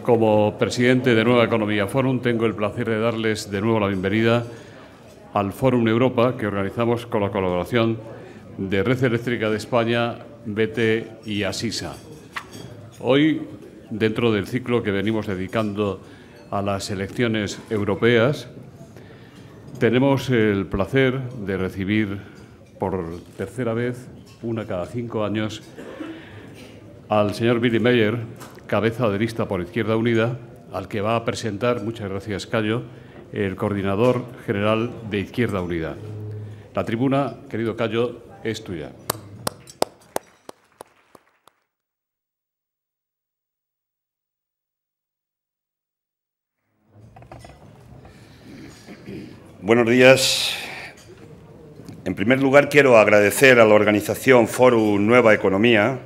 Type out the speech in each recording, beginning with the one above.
Como presidente de Nueva Economía Forum, tengo el placer de darles de nuevo la bienvenida al Fórum Europa que organizamos con la colaboración de Red Eléctrica de España, BT y Asisa. Hoy, dentro del ciclo que venimos dedicando a las elecciones europeas, tenemos el placer de recibir por tercera vez, una cada 5 años, al señor Willy Meyer, cabeza de lista por Izquierda Unida, al que va a presentar, muchas gracias Cayo, el coordinador general de Izquierda Unida. La tribuna, querido Cayo, es tuya. Buenos días. En primer lugar, quiero agradecer a la organización Fórum Nueva Economía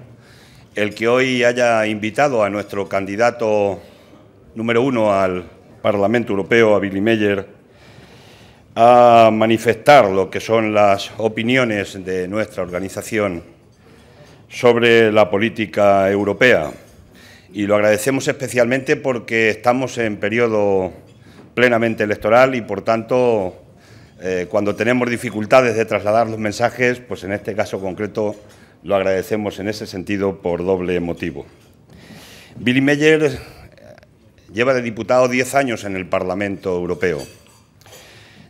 el que hoy haya invitado a nuestro candidato número 1 al Parlamento Europeo, a Willy Meyer, a manifestar lo que son las opiniones de nuestra organización sobre la política europea. Y lo agradecemos especialmente porque estamos en periodo plenamente electoral y, por tanto, cuando tenemos dificultades de trasladar los mensajes, pues en este caso concreto lo agradecemos en ese sentido por doble motivo. Willy Meyer lleva de diputado 10 años en el Parlamento Europeo.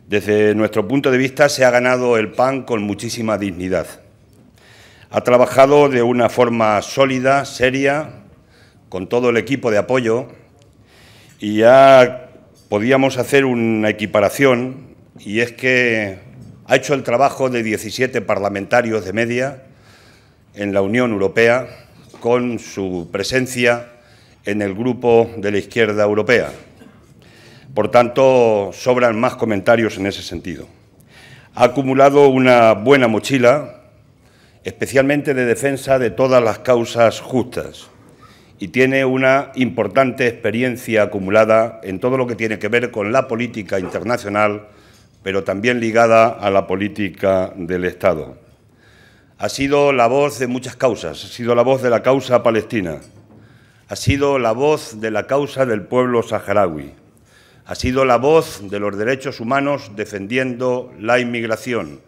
Desde nuestro punto de vista se ha ganado el pan con muchísima dignidad. Ha trabajado de una forma sólida, seria, con todo el equipo de apoyo y podíamos hacer una equiparación, y es que ha hecho el trabajo de 17 parlamentarios de media en la Unión Europea con su presencia en el grupo de la izquierda europea. Por tanto, sobran más comentarios en ese sentido. Ha acumulado una buena mochila, especialmente de defensa de todas las causas justas, y tiene una importante experiencia acumulada en todo lo que tiene que ver con la política internacional, pero también ligada a la política del Estado. Ha sido la voz de muchas causas, ha sido la voz de la causa palestina, ha sido la voz de la causa del pueblo saharaui, ha sido la voz de los derechos humanos defendiendo la inmigración,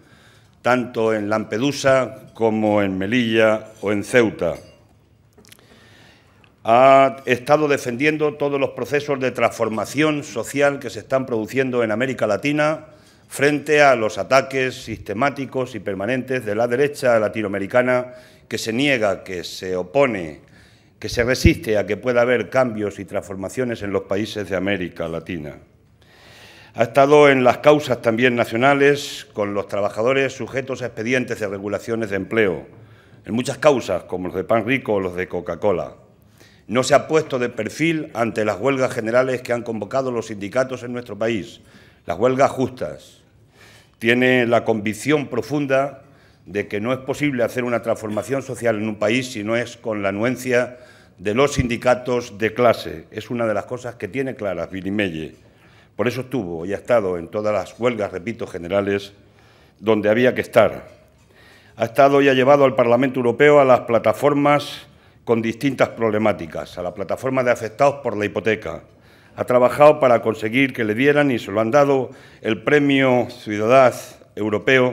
tanto en Lampedusa como en Melilla o en Ceuta. Ha estado defendiendo todos los procesos de transformación social que se están produciendo en América Latina frente a los ataques sistemáticos y permanentes de la derecha latinoamericana que se niega, que se opone, que se resiste a que pueda haber cambios y transformaciones en los países de América Latina. Ha estado en las causas también nacionales con los trabajadores sujetos a expedientes de regulaciones de empleo, en muchas causas, como los de Pan Rico o los de Coca-Cola. No se ha puesto de perfil ante las huelgas generales que han convocado los sindicatos en nuestro país, las huelgas justas. Tiene la convicción profunda de que no es posible hacer una transformación social en un país si no es con la anuencia de los sindicatos de clase. Es una de las cosas que tiene claras Willy Meyer. Por eso estuvo y ha estado en todas las huelgas, repito, generales, donde había que estar. Ha estado y ha llevado al Parlamento Europeo a las plataformas con distintas problemáticas, a la plataforma de afectados por la hipoteca. Ha trabajado para conseguir que le dieran, y se lo han dado, el Premio Ciudadano Europeo.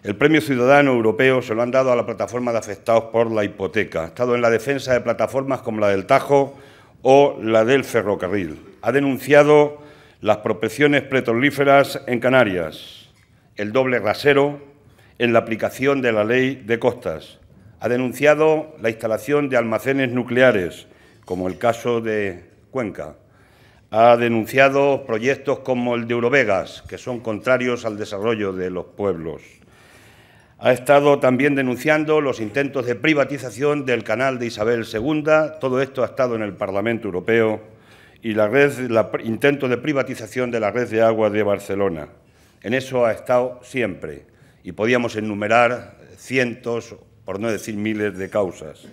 El Premio Ciudadano Europeo se lo han dado a la plataforma de afectados por la hipoteca. Ha estado en la defensa de plataformas como la del Tajo o la del ferrocarril. Ha denunciado las prospecciones petrolíferas en Canarias, el doble rasero en la aplicación de la ley de costas. Ha denunciado la instalación de almacenes nucleares, como el caso de Cuenca. Ha denunciado proyectos como el de Eurovegas, que son contrarios al desarrollo de los pueblos. Ha estado también denunciando los intentos de privatización del canal de Isabel II. Todo esto ha estado en el Parlamento Europeo, y intento de privatización de la red de agua de Barcelona. En eso ha estado siempre, y podíamos enumerar cientos, por no decir miles, de causas.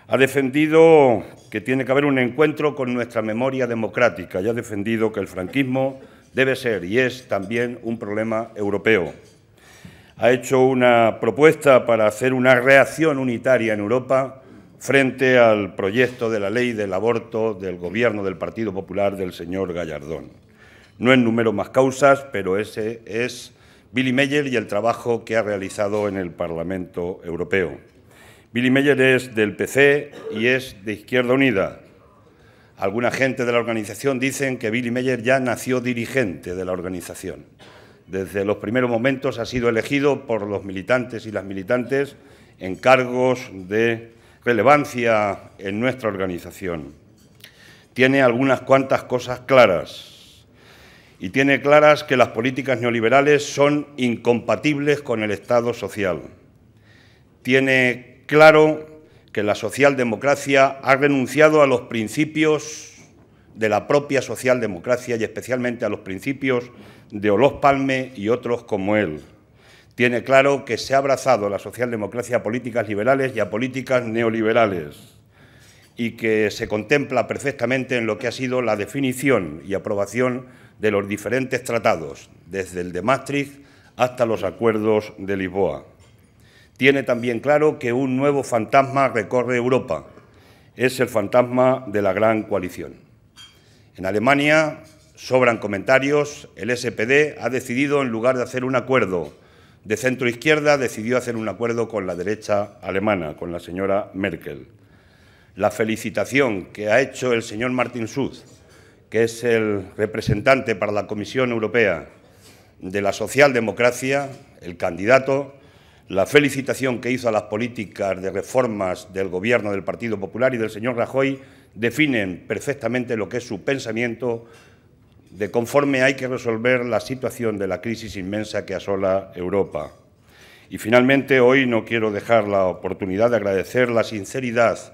Ha defendido que tiene que haber un encuentro con nuestra memoria democrática y ha defendido que el franquismo debe ser y es también un problema europeo. Ha hecho una propuesta para hacer una reacción unitaria en Europa frente al proyecto de la ley del aborto del Gobierno del Partido Popular del señor Gallardón. No enumero más causas, pero ese es Willy Meyer y el trabajo que ha realizado en el Parlamento Europeo. Willy Meyer es del PC y es de Izquierda Unida. Alguna gente de la organización dicen que Willy Meyer ya nació dirigente de la organización. Desde los primeros momentos ha sido elegido por los militantes y las militantes en cargos de relevancia en nuestra organización. Tiene algunas cuantas cosas claras y tiene claras que las políticas neoliberales son incompatibles con el Estado social. Tiene claro que la socialdemocracia ha renunciado a los principios de la propia socialdemocracia y especialmente a los principios de Olof Palme y otros como él. Tiene claro que se ha abrazado la socialdemocracia a políticas liberales y a políticas neoliberales y que se contempla perfectamente en lo que ha sido la definición y aprobación de los diferentes tratados, desde el de Maastricht hasta los acuerdos de Lisboa. Tiene también claro que un nuevo fantasma recorre Europa. Es el fantasma de la gran coalición. En Alemania sobran comentarios. El SPD ha decidido, en lugar de hacer un acuerdo de centro-izquierda, decidió hacer un acuerdo con la derecha alemana, con la señora Merkel. La felicitación que ha hecho el señor Martin Schulz, que es el representante para la Comisión Europea de la socialdemocracia, el candidato, la felicitación que hizo a las políticas de reformas del Gobierno del Partido Popular y del señor Rajoy definen perfectamente lo que es su pensamiento de conforme hay que resolver la situación de la crisis inmensa que asola Europa. Y finalmente, hoy no quiero dejar la oportunidad de agradecer la sinceridad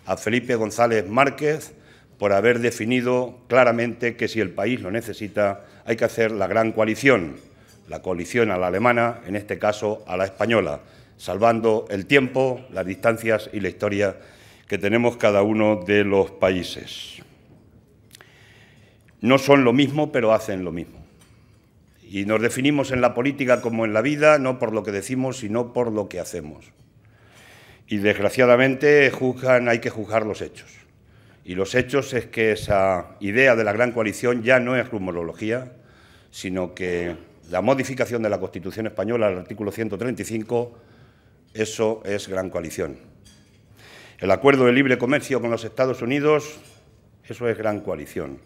a Felipe González Márquez por haber definido claramente que si el país lo necesita hay que hacer la gran coalición, la coalición a la alemana, en este caso a la española, salvando el tiempo, las distancias y la historia que tenemos cada uno de los países. No son lo mismo, pero hacen lo mismo. Y nos definimos en la política como en la vida, no por lo que decimos, sino por lo que hacemos. Y desgraciadamente hay que juzgar los hechos. Y los hechos es que esa idea de la gran coalición ya no es rumorología, sino que la modificación de la Constitución española al artículo 135, eso es gran coalición. El acuerdo de libre comercio con los Estados Unidos, eso es gran coalición.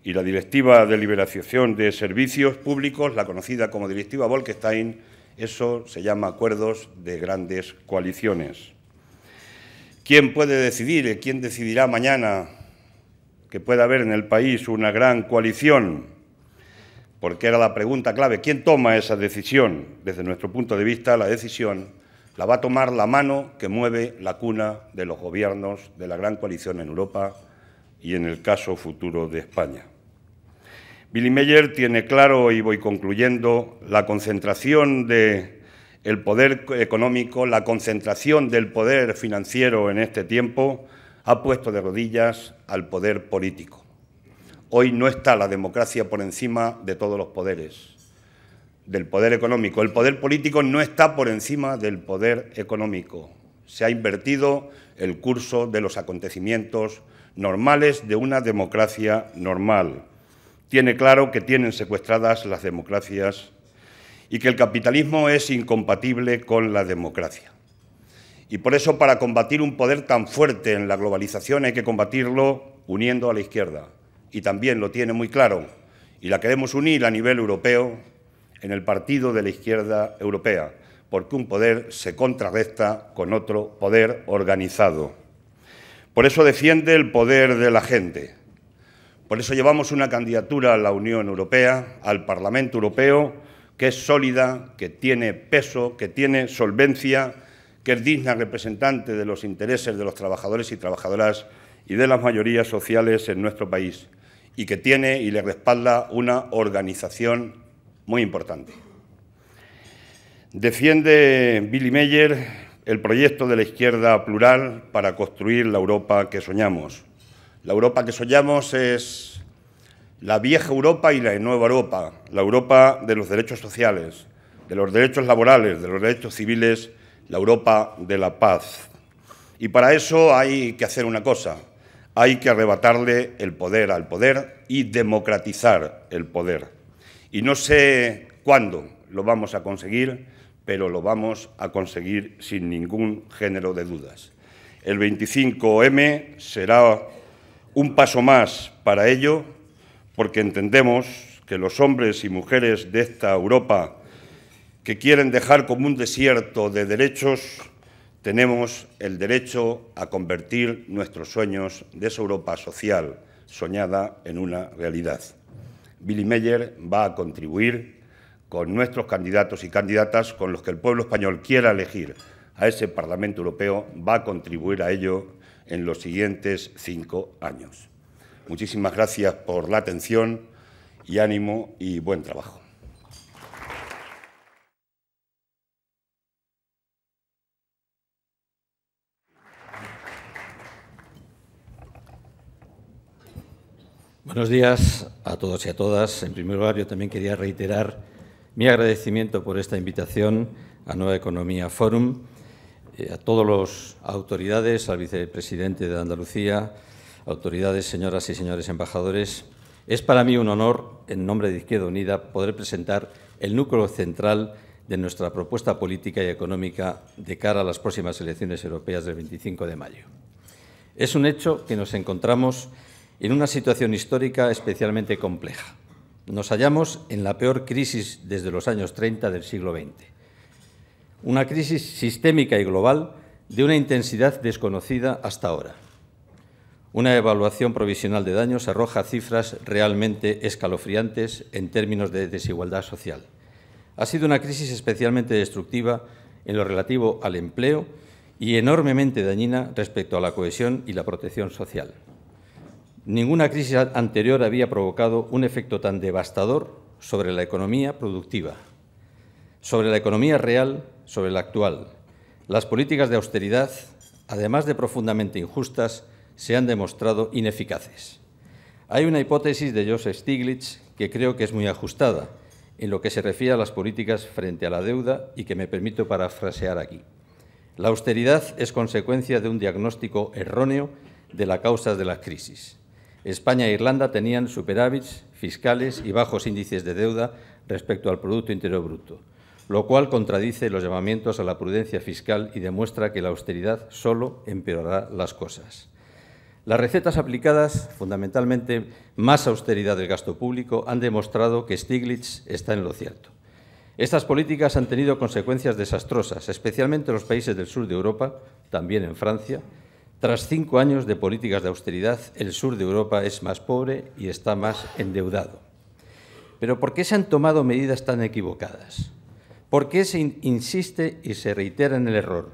Y la Directiva de Liberalización de Servicios Públicos, la conocida como Directiva Bolkestein, eso se llama acuerdos de grandes coaliciones. ¿Quién puede decidir? ¿Quién decidirá mañana que pueda haber en el país una gran coalición? Porque era la pregunta clave. ¿Quién toma esa decisión? Desde nuestro punto de vista, la decisión la va a tomar la mano que mueve la cuna de los gobiernos de la gran coalición en Europa y en el caso futuro de España. Willy Meyer tiene claro, y voy concluyendo, la concentración del poder económico, la concentración del poder financiero en este tiempo ha puesto de rodillas al poder político. Hoy no está la democracia por encima de todos los poderes, del poder económico. El poder político no está por encima del poder económico. Se ha invertido el curso de los acontecimientos normales de una democracia normal. Tiene claro que tienen secuestradas las democracias y que el capitalismo es incompatible con la democracia. Y por eso, para combatir un poder tan fuerte en la globalización, hay que combatirlo uniendo a la izquierda. Y también lo tiene muy claro, y la queremos unir a nivel europeo en el Partido de la Izquierda Europea, porque un poder se contrarresta con otro poder organizado. Por eso defiende el poder de la gente. Por eso llevamos una candidatura a la Unión Europea, al Parlamento Europeo, que es sólida, que tiene peso, que tiene solvencia, que es digna representante de los intereses de los trabajadores y trabajadoras y de las mayorías sociales en nuestro país, y que tiene y le respalda una organización muy importante. Defiende Willy Meyer el proyecto de la izquierda plural para construir la Europa que soñamos. La Europa que soñamos es la vieja Europa y la nueva Europa, la Europa de los derechos sociales, de los derechos laborales, de los derechos civiles, la Europa de la paz. Y para eso hay que hacer una cosa, hay que arrebatarle el poder al poder y democratizar el poder. Y no sé cuándo lo vamos a conseguir, pero lo vamos a conseguir sin ningún género de dudas. El 25M será un paso más para ello, porque entendemos que los hombres y mujeres de esta Europa que quieren dejar como un desierto de derechos, tenemos el derecho a convertir nuestros sueños de esa Europa social soñada en una realidad. Willy Meyer va a contribuir con nuestros candidatos y candidatas, con los que el pueblo español quiera elegir a ese Parlamento Europeo, va a contribuir a ello en los siguientes 5 años. Muchísimas gracias por la atención y ánimo y buen trabajo. Buenos días a todos y a todas. En primer lugar, yo también quería reiterar mi agradecimiento por esta invitación a Nueva Economía Forum, a todas las autoridades, al vicepresidente de Andalucía, autoridades, señoras y señores embajadores. Es para mí un honor, en nombre de Izquierda Unida, poder presentar el núcleo central de nuestra propuesta política y económica de cara a las próximas elecciones europeas del 25 de mayo. Es un hecho que nos encontramos en una situación histórica especialmente compleja. Nos hallamos en la peor crisis desde los años 30 del siglo XX. Una crisis sistémica y global de una intensidad desconocida hasta ahora. Una evaluación provisional de daños arroja cifras realmente escalofriantes en términos de desigualdad social. Ha sido una crisis especialmente destructiva en lo relativo al empleo y enormemente dañina respecto a la cohesión y la protección social. Ninguna crisis anterior había provocado un efecto tan devastador sobre la economía productiva, sobre la economía real, sobre la actual. Las políticas de austeridad, además de profundamente injustas, se han demostrado ineficaces. Hay una hipótesis de Joseph Stiglitz que creo que es muy ajustada en lo que se refiere a las políticas frente a la deuda y que me permito parafrasear aquí. La austeridad es consecuencia de un diagnóstico erróneo de las causas de la crisis. España e Irlanda tenían superávits fiscales y bajos índices de deuda respecto al Producto Interior Bruto, lo cual contradice los llamamientos a la prudencia fiscal y demuestra que la austeridad solo empeorará las cosas. Las recetas aplicadas, fundamentalmente más austeridad del gasto público, han demostrado que Stiglitz está en lo cierto. Estas políticas han tenido consecuencias desastrosas, especialmente en los países del sur de Europa, también en Francia. Tras 5 años de políticas de austeridad, el sur de Europa es más pobre y está más endeudado. Pero ¿por qué se han tomado medidas tan equivocadas? ¿Por qué se insiste y se reitera en el error?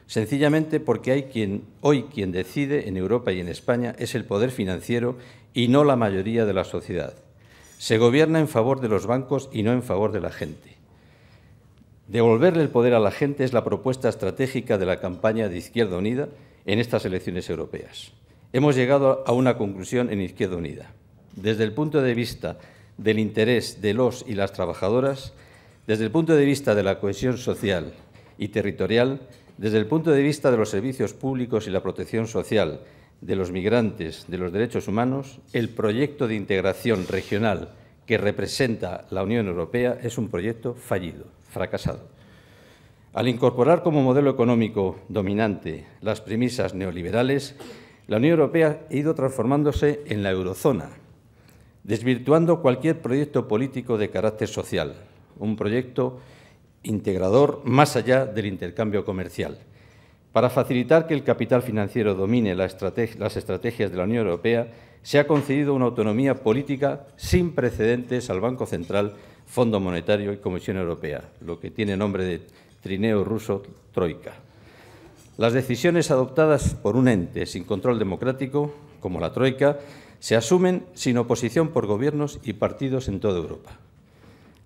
Sencillamente porque quien decide en Europa y en España es el poder financiero y no la mayoría de la sociedad. Se gobierna en favor de los bancos y no en favor de la gente. Devolverle el poder a la gente es la propuesta estratégica de la campaña de Izquierda Unida en estas elecciones europeas. Hemos llegado a una conclusión en Izquierda Unida. Desde el punto de vista del interés de los y las trabajadoras, desde el punto de vista de la cohesión social y territorial, desde el punto de vista de los servicios públicos y la protección social, de los migrantes, de los derechos humanos, el proyecto de integración regional que representa la Unión Europea es un proyecto fallido, fracasado. Al incorporar como modelo económico dominante las premisas neoliberales, la Unión Europea ha ido transformándose en la eurozona, desvirtuando cualquier proyecto político de carácter social, un proyecto integrador más allá del intercambio comercial. Para facilitar que el capital financiero domine las estrategias de la Unión Europea, se ha concedido una autonomía política sin precedentes al Banco Central, Fondo Monetario y Comisión Europea, lo que tiene nombre de trineo ruso troika. Las decisiones adoptadas por un ente sin control democrático, como la troika, se asumen sin oposición por gobiernos y partidos en toda Europa.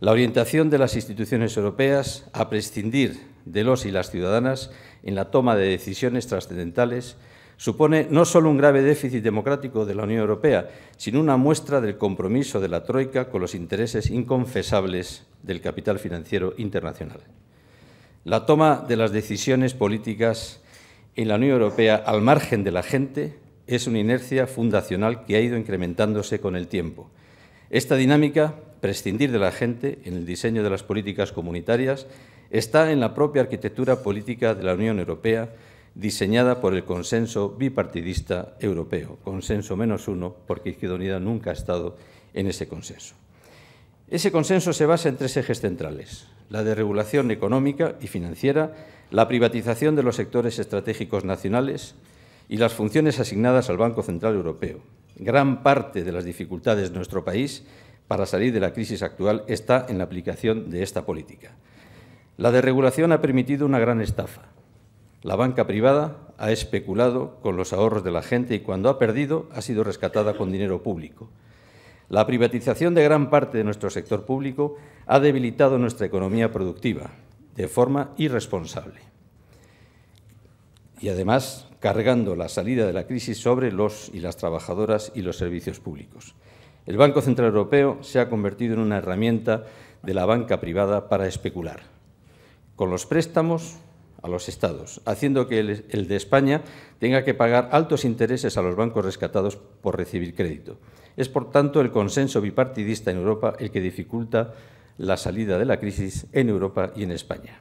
La orientación de las instituciones europeas a prescindir de los y las ciudadanas en la toma de decisiones trascendentales supone no solo un grave déficit democrático de la Unión Europea, sino una muestra del compromiso de la troika con los intereses inconfesables del capital financiero internacional. La toma de las decisiones políticas en la Unión Europea al margen de la gente es una inercia fundacional que ha ido incrementándose con el tiempo. Esta dinámica, prescindir de la gente en el diseño de las políticas comunitarias, está en la propia arquitectura política de la Unión Europea, diseñada por el consenso bipartidista europeo, consenso -1, porque Izquierda Unida nunca ha estado en ese consenso. Ese consenso se basa en 3 ejes centrales: la desregulación económica y financiera, la privatización de los sectores estratégicos nacionales y las funciones asignadas al Banco Central Europeo. Gran parte de las dificultades de nuestro país para salir de la crisis actual está en la aplicación de esta política. La desregulación ha permitido una gran estafa. La banca privada ha especulado con los ahorros de la gente y cuando ha perdido ha sido rescatada con dinero público. La privatización de gran parte de nuestro sector público ha debilitado nuestra economía productiva de forma irresponsable y, además, cargando la salida de la crisis sobre los y las trabajadoras y los servicios públicos. El Banco Central Europeo se ha convertido en una herramienta de la banca privada para especular con los préstamos a los Estados, haciendo que el de España tenga que pagar altos intereses a los bancos rescatados por recibir crédito. Es, por tanto, el consenso bipartidista en Europa el que dificulta la salida de la crisis en Europa y en España.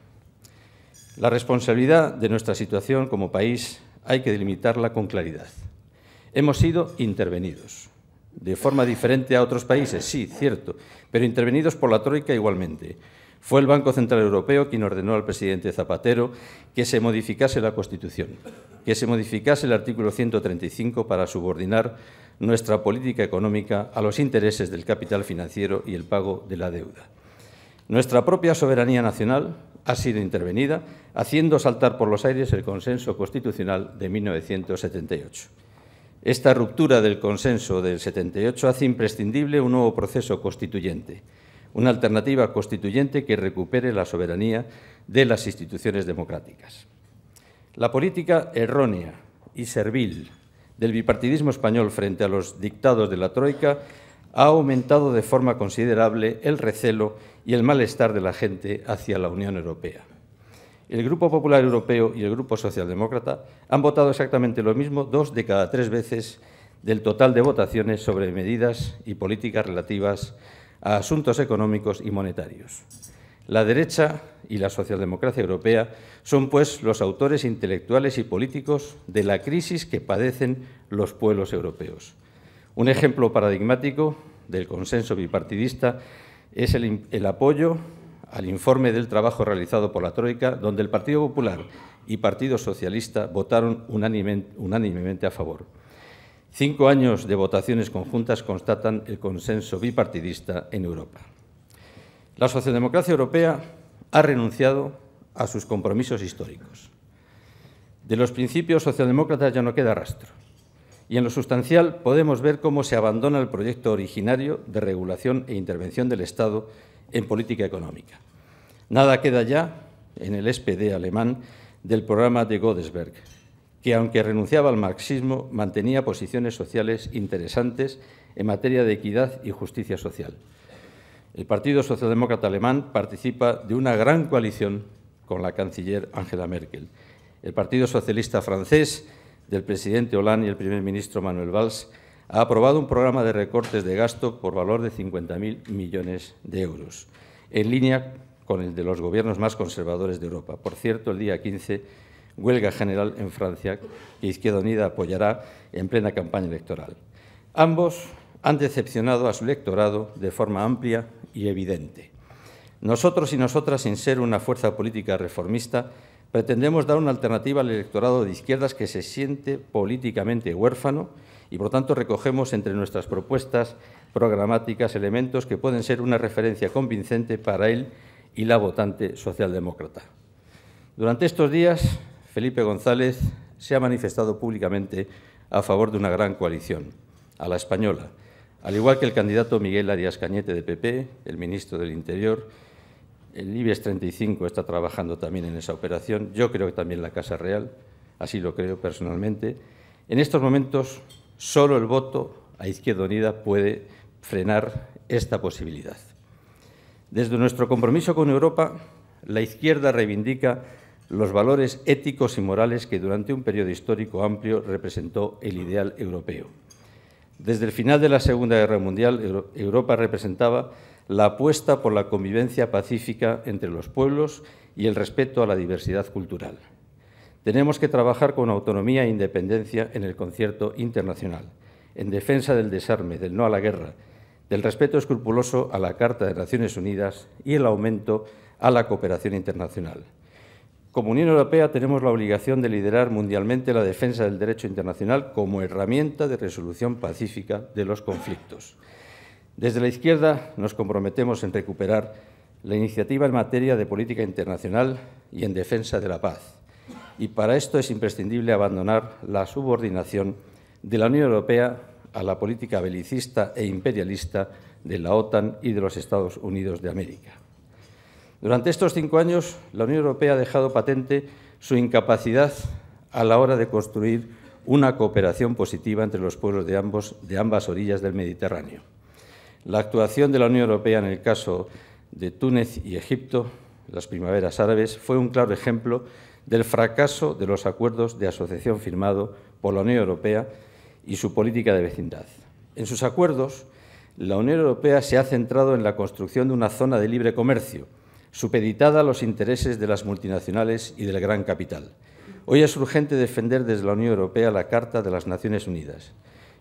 La responsabilidad de nuestra situación como país hay que delimitarla con claridad. Hemos sido intervenidos, de forma diferente a otros países, sí, cierto, pero intervenidos por la Troika igualmente. Fue el Banco Central Europeo quien ordenó al presidente Zapatero que se modificase la Constitución, que se modificase el artículo 135 para subordinar nuestra política económica a los intereses del capital financiero y el pago de la deuda. Nuestra propia soberanía nacional ha sido intervenida, haciendo saltar por los aires el consenso constitucional de 1978. Esta ruptura del consenso del 78 hace imprescindible un nuevo proceso constituyente, una alternativa constituyente que recupere la soberanía de las instituciones democráticas. La política errónea y servil del bipartidismo español frente a los dictados de la Troika ha aumentado de forma considerable el recelo y el malestar de la gente hacia la Unión Europea. El Grupo Popular Europeo y el Grupo Socialdemócrata han votado exactamente lo mismo 2 de cada 3 veces del total de votaciones sobre medidas y políticas relativas a asuntos económicos y monetarios. La derecha y la socialdemocracia europea son, pues, los autores intelectuales y políticos de la crisis que padecen los pueblos europeos. Un ejemplo paradigmático del consenso bipartidista es el apoyo al informe del trabajo realizado por la Troika, donde el Partido Popular y Partido Socialista votaron unánimemente a favor. 5 años de votaciones conjuntas constatan el consenso bipartidista en Europa. La socialdemocracia europea ha renunciado a sus compromisos históricos. De los principios socialdemócratas ya no queda rastro. Y en lo sustancial podemos ver cómo se abandona el proyecto originario de regulación e intervención del Estado en política económica. Nada queda ya en el SPD alemán del programa de Godesberg, que, aunque renunciaba al marxismo, mantenía posiciones sociales interesantes en materia de equidad y justicia social. El Partido Socialdemócrata alemán participa de una gran coalición con la canciller Angela Merkel. El Partido Socialista francés del presidente Hollande y el primer ministro Manuel Valls ha aprobado un programa de recortes de gasto por valor de 50.000 millones de euros, en línea con el de los gobiernos más conservadores de Europa. Por cierto, el día 15, huelga general en Francia, que Izquierda Unida apoyará en plena campaña electoral. Ambos han decepcionado a su electorado de forma amplia y evidente. Nosotros y nosotras, sin ser una fuerza política reformista, pretendemos dar una alternativa al electorado de izquierdas que se siente políticamente huérfano y, por tanto, recogemos entre nuestras propuestas programáticas elementos que pueden ser una referencia convincente para él y la votante socialdemócrata. Durante estos días, Felipe González se ha manifestado públicamente a favor de una gran coalición, a la española, al igual que el candidato Miguel Arias Cañete de PP, el ministro del Interior. El IBEX 35 está trabajando también en esa operación. Yo creo que también la Casa Real, así lo creo personalmente. En estos momentos, solo el voto a Izquierda Unida puede frenar esta posibilidad. Desde nuestro compromiso con Europa, la izquierda reivindica los valores éticos y morales que durante un periodo histórico amplio representó el ideal europeo. Desde el final de la Segunda Guerra Mundial, Europa representaba la apuesta por la convivencia pacífica entre los pueblos y el respeto a la diversidad cultural. Tenemos que trabajar con autonomía e independencia en el concierto internacional, en defensa del desarme, del no a la guerra, del respeto escrupuloso a la Carta de Naciones Unidas y el aumento a la cooperación internacional. Como Unión Europea tenemos la obligación de liderar mundialmente la defensa del derecho internacional como herramienta de resolución pacífica de los conflictos. Desde la izquierda nos comprometemos en recuperar la iniciativa en materia de política internacional y en defensa de la paz. Y para esto es imprescindible abandonar la subordinación de la Unión Europea a la política belicista e imperialista de la OTAN y de los Estados Unidos de América. Durante estos 5 años, la Unión Europea ha dejado patente su incapacidad a la hora de construir una cooperación positiva entre los pueblos de ambas orillas del Mediterráneo. La actuación de la Unión Europea en el caso de Túnez y Egipto, las primaveras árabes, fue un claro ejemplo del fracaso de los acuerdos de asociación firmados por la Unión Europea y su política de vecindad. En sus acuerdos, la Unión Europea se ha centrado en la construcción de una zona de libre comercio, supeditada a los intereses de las multinacionales y del gran capital. Hoy es urgente defender desde la Unión Europea la Carta de las Naciones Unidas.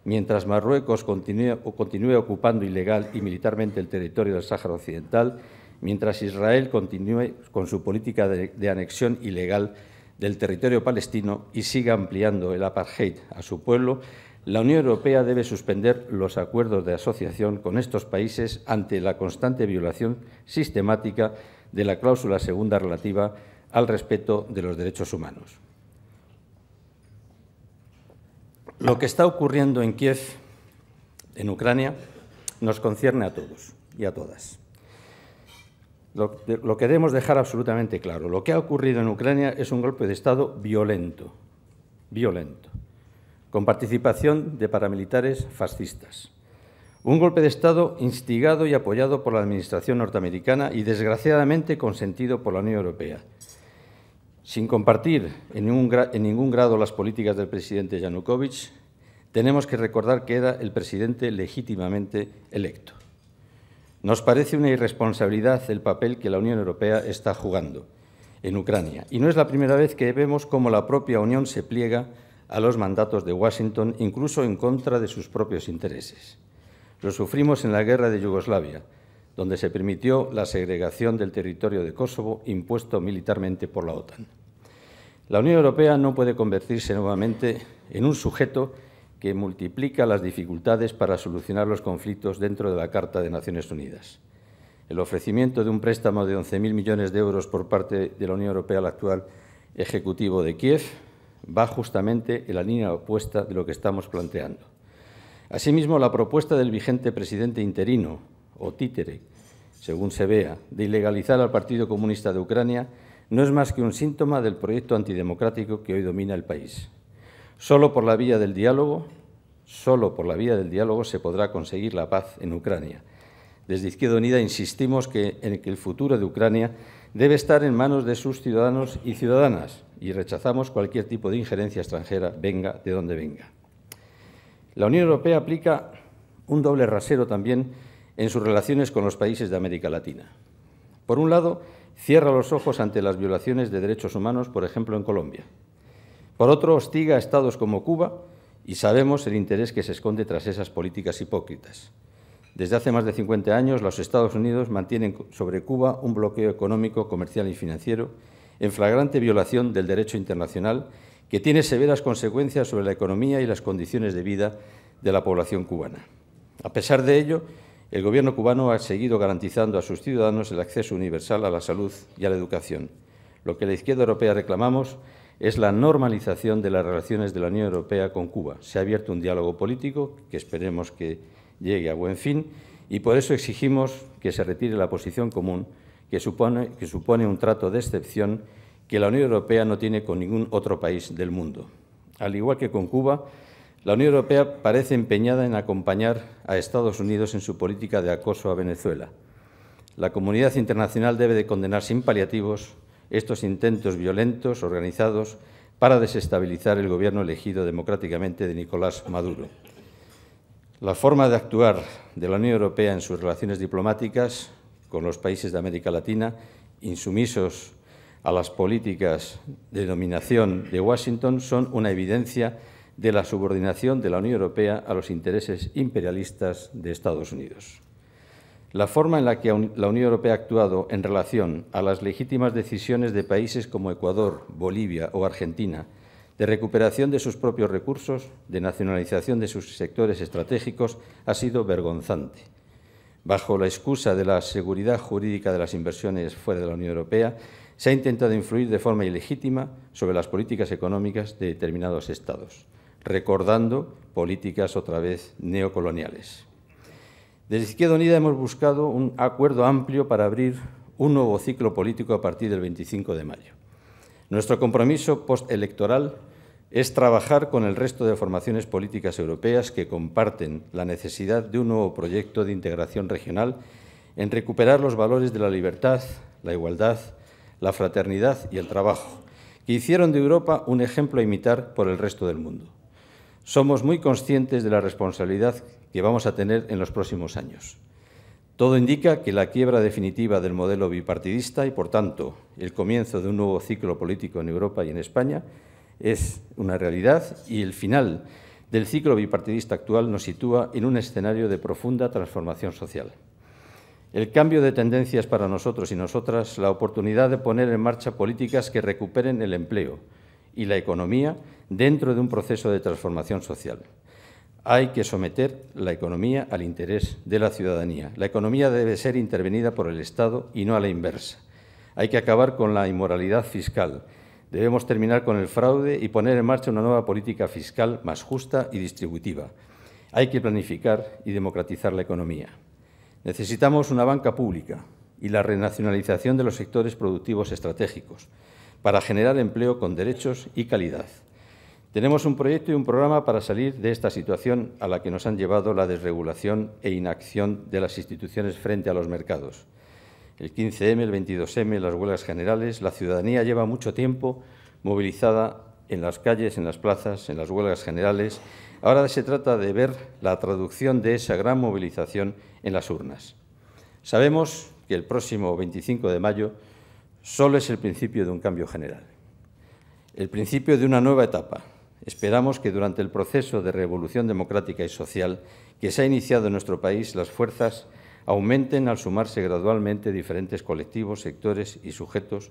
Mientras Marruecos continúe ocupando ilegal y militarmente el territorio del Sáhara Occidental, mientras Israel continúe con su política de anexión ilegal del territorio palestino y siga ampliando el apartheid a su pueblo, la Unión Europea debe suspender los acuerdos de asociación con estos países ante la constante violación sistemática de la cláusula segunda relativa al respeto de los derechos humanos. Lo que está ocurriendo en Kiev, en Ucrania, nos concierne a todos y a todas. Lo queremos dejar absolutamente claro. Lo que ha ocurrido en Ucrania es un golpe de Estado violento, con participación de paramilitares fascistas. Un golpe de Estado instigado y apoyado por la Administración norteamericana y, desgraciadamente, consentido por la Unión Europea. Sin compartir en ningún grado las políticas del presidente Yanukovych, tenemos que recordar que era el presidente legítimamente electo. Nos parece una irresponsabilidad el papel que la Unión Europea está jugando en Ucrania. Y no es la primera vez que vemos cómo la propia Unión se pliega a los mandatos de Washington, incluso en contra de sus propios intereses. Lo sufrimos en la guerra de Yugoslavia, donde se permitió la segregación del territorio de Kosovo impuesto militarmente por la OTAN. La Unión Europea no puede convertirse nuevamente en un sujeto que multiplica las dificultades para solucionar los conflictos dentro de la Carta de Naciones Unidas. El ofrecimiento de un préstamo de 11.000 millones de euros por parte de la Unión Europea al actual Ejecutivo de Kiev va justamente en la línea opuesta de lo que estamos planteando. Asimismo, la propuesta del vigente presidente interino, o títere, según se vea, de ilegalizar al Partido Comunista de Ucrania no es más que un síntoma del proyecto antidemocrático que hoy domina el país. Solo por la vía del diálogo se podrá conseguir la paz en Ucrania. Desde Izquierda Unida insistimos en que el futuro de Ucrania debe estar en manos de sus ciudadanos y ciudadanas y rechazamos cualquier tipo de injerencia extranjera, venga de donde venga. La Unión Europea aplica un doble rasero también en sus relaciones con los países de América Latina. Por un lado, cierra los ojos ante las violaciones de derechos humanos, por ejemplo, en Colombia. Por otro, hostiga a estados como Cuba y sabemos el interés que se esconde tras esas políticas hipócritas. Desde hace más de 50 años, los Estados Unidos mantienen sobre Cuba un bloqueo económico, comercial y financiero en flagrante violación del derecho internacional que tiene severas consecuencias sobre la economía y las condiciones de vida de la población cubana. A pesar de ello, el Gobierno cubano ha seguido garantizando a sus ciudadanos el acceso universal a la salud y a la educación. Lo que la izquierda europea reclamamos es la normalización de las relaciones de la Unión Europea con Cuba. Se ha abierto un diálogo político que esperemos que llegue a buen fin y por eso exigimos que se retire la posición común que supone un trato de excepción que la Unión Europea no tiene con ningún otro país del mundo. Al igual que con Cuba, la Unión Europea parece empeñada en acompañar a Estados Unidos en su política de acoso a Venezuela. La comunidad internacional debe de condenar sin paliativos estos intentos violentos organizados para desestabilizar el gobierno elegido democráticamente de Nicolás Maduro. La forma de actuar de la Unión Europea en sus relaciones diplomáticas con los países de América Latina, insumisos a las políticas de dominación de Washington, son una evidencia de la subordinación de la Unión Europea a los intereses imperialistas de Estados Unidos. La forma en la que la Unión Europea ha actuado en relación a las legítimas decisiones de países como Ecuador, Bolivia o Argentina de recuperación de sus propios recursos, de nacionalización de sus sectores estratégicos, ha sido vergonzante. Bajo la excusa de la seguridad jurídica de las inversiones fuera de la Unión Europea, se ha intentado influir de forma ilegítima sobre las políticas económicas de determinados Estados, recordando políticas otra vez neocoloniales. Desde Izquierda Unida hemos buscado un acuerdo amplio para abrir un nuevo ciclo político a partir del 25 de mayo. Nuestro compromiso postelectoral es trabajar con el resto de formaciones políticas europeas que comparten la necesidad de un nuevo proyecto de integración regional en recuperar los valores de la libertad, la igualdad, la fraternidad y el trabajo, que hicieron de Europa un ejemplo a imitar por el resto del mundo. Somos muy conscientes de la responsabilidad que vamos a tener en los próximos años. Todo indica que la quiebra definitiva del modelo bipartidista y, por tanto, el comienzo de un nuevo ciclo político en Europa y en España es una realidad, y el final del ciclo bipartidista actual nos sitúa en un escenario de profunda transformación social. El cambio de tendencia es para nosotros y nosotras la oportunidad de poner en marcha políticas que recuperen el empleo y la economía dentro de un proceso de transformación social. Hay que someter la economía al interés de la ciudadanía. La economía debe ser intervenida por el Estado y no a la inversa. Hay que acabar con la inmoralidad fiscal. Debemos terminar con el fraude y poner en marcha una nueva política fiscal más justa y distributiva. Hay que planificar y democratizar la economía. Necesitamos una banca pública y la renacionalización de los sectores productivos estratégicos para generar empleo con derechos y calidad. Tenemos un proyecto y un programa para salir de esta situación a la que nos han llevado la desregulación e inacción de las instituciones frente a los mercados. El 15M, el 22M, las huelgas generales, la ciudadanía lleva mucho tiempo movilizada en las calles, en las plazas, en las huelgas generales. Ahora se trata de ver la traducción de esa gran movilización en las urnas. Sabemos que el próximo 25 de mayo solo es el principio de un cambio general, el principio de una nueva etapa. Esperamos que durante el proceso de revolución democrática y social que se ha iniciado en nuestro país, las fuerzas aumenten al sumarse gradualmente diferentes colectivos, sectores y sujetos,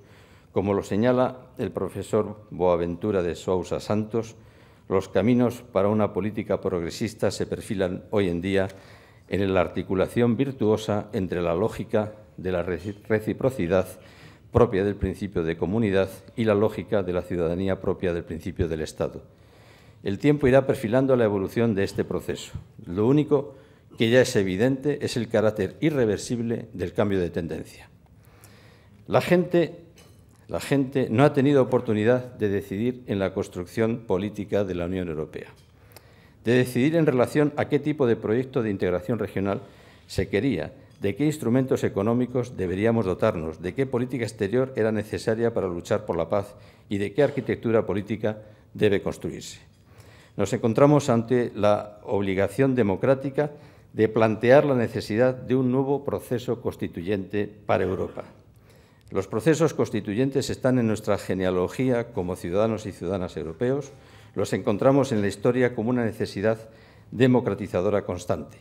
como lo señala el profesor Boaventura de Sousa Santos. Los caminos para una política progresista se perfilan hoy en día en la articulación virtuosa entre la lógica de la reciprocidad propia del principio de comunidad y la lógica de la ciudadanía propia del principio del Estado. El tiempo irá perfilando la evolución de este proceso. Lo único que ya es evidente es el carácter irreversible del cambio de tendencia. La gente no ha tenido oportunidad de decidir en la construcción política de la Unión Europea, de decidir en relación a qué tipo de proyecto de integración regional se quería, de qué instrumentos económicos deberíamos dotarnos, de qué política exterior era necesaria para luchar por la paz y de qué arquitectura política debe construirse. Nos encontramos ante la obligación democrática de plantear la necesidad de un nuevo proceso constituyente para Europa. Los procesos constituyentes están en nuestra genealogía como ciudadanos y ciudadanas europeos. Los encontramos en la historia como una necesidad democratizadora constante.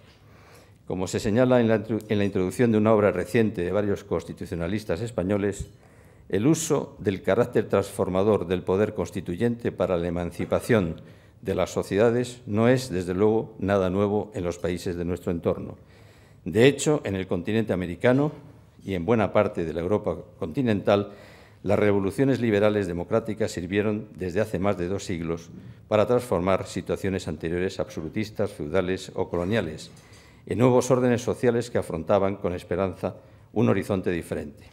Como se señala en la introducción de una obra reciente de varios constitucionalistas españoles, el uso del carácter transformador del poder constituyente para la emancipación de las sociedades no es, desde luego, nada nuevo en los países de nuestro entorno. De hecho, en el continente americano y en buena parte de la Europa continental, las revoluciones liberales democráticas sirvieron desde hace más de 2 siglos para transformar situaciones anteriores absolutistas, feudales o coloniales en nuevos órdenes sociales que afrontaban con esperanza un horizonte diferente.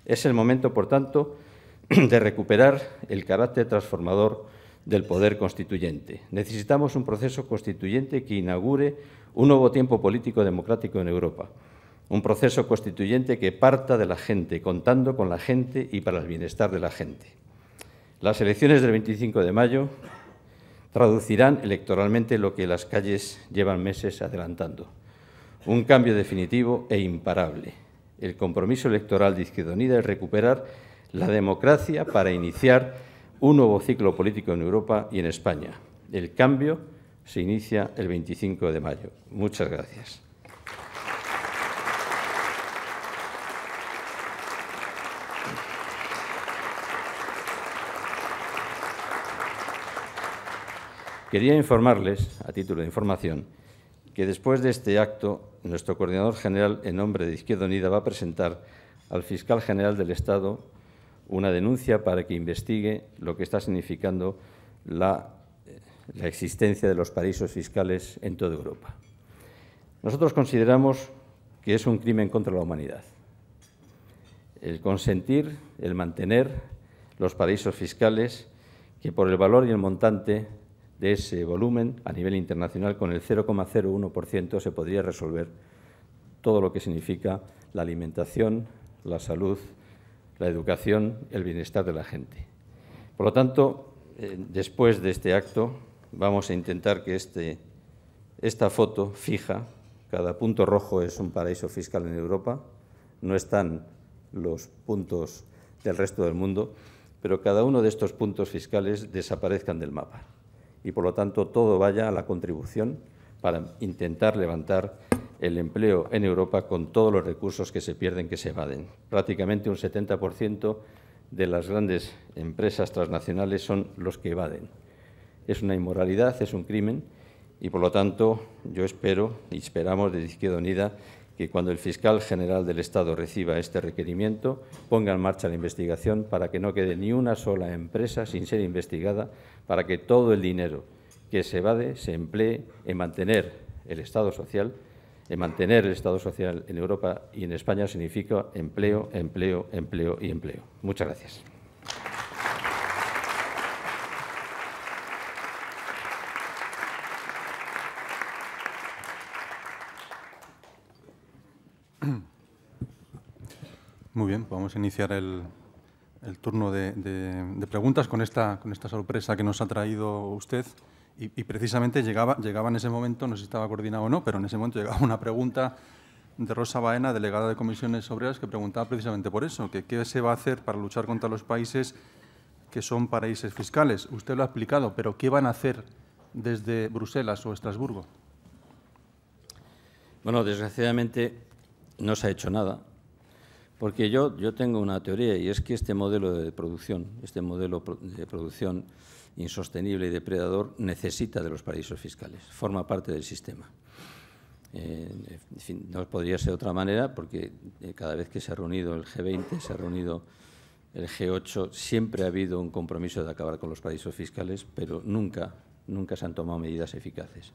Es el momento, por tanto, de recuperar el carácter transformador del poder constituyente. Necesitamos un proceso constituyente que inaugure un nuevo tiempo político democrático en Europa, Un proceso constituyente que parta de la gente, contando con la gente y para el bienestar de la gente. Las elecciones del 25 de mayo traducirán electoralmente lo que las calles llevan meses adelantando. Un cambio definitivo e imparable. El compromiso electoral de Izquierda Unida es recuperar la democracia para iniciar un nuevo ciclo político en Europa y en España. El cambio se inicia el 25 de mayo. Muchas gracias. Quería informarles, a título de información, que después de este acto, nuestro coordinador general, en nombre de Izquierda Unida, va a presentar al fiscal general del Estado una denuncia para que investigue lo que está significando la existencia de los paraísos fiscales en toda Europa. Nosotros consideramos que es un crimen contra la humanidad. El consentir, el mantener los paraísos fiscales, que por el valor y el montante de ese volumen a nivel internacional, con el 0,01% se podría resolver todo lo que significa la alimentación, la salud, la educación, el bienestar de la gente. Por lo tanto, después de este acto, vamos a intentar que esta foto fija, cada punto rojo es un paraíso fiscal en Europa, no están los puntos del resto del mundo, pero cada uno de estos puntos fiscales desaparezcan del mapa. Y, por lo tanto, todo vaya a la contribución para intentar levantar el empleo en Europa con todos los recursos que se pierden, que se evaden. Prácticamente un 70% de las grandes empresas transnacionales son los que evaden. Es una inmoralidad, es un crimen y, por lo tanto, yo espero y esperamos desde Izquierda Unida que cuando el fiscal general del Estado reciba este requerimiento ponga en marcha la investigación para que no quede ni una sola empresa sin ser investigada, para que todo el dinero que se evade se emplee en mantener el Estado social. En mantener el Estado social en Europa y en España significa empleo, empleo, empleo y empleo. Muchas gracias. Muy bien, vamos a iniciar el turno de preguntas con esta sorpresa que nos ha traído usted. Y precisamente llegaba en ese momento, no sé si estaba coordinado o no, pero en ese momento llegaba una pregunta de Rosa Baena, delegada de Comisiones Obreras, que preguntaba precisamente por eso, que qué se va a hacer para luchar contra los países que son paraísos fiscales. Usted lo ha explicado, pero ¿qué van a hacer desde Bruselas o Estrasburgo? Bueno, desgraciadamente no se ha hecho nada, porque yo tengo una teoría, y es que este modelo de producción insostenible y depredador necesita de los paraísos fiscales, forma parte del sistema. En fin, no podría ser de otra manera, porque cada vez que se ha reunido el G20, se ha reunido el G8, siempre ha habido un compromiso de acabar con los paraísos fiscales, pero nunca se han tomado medidas eficaces.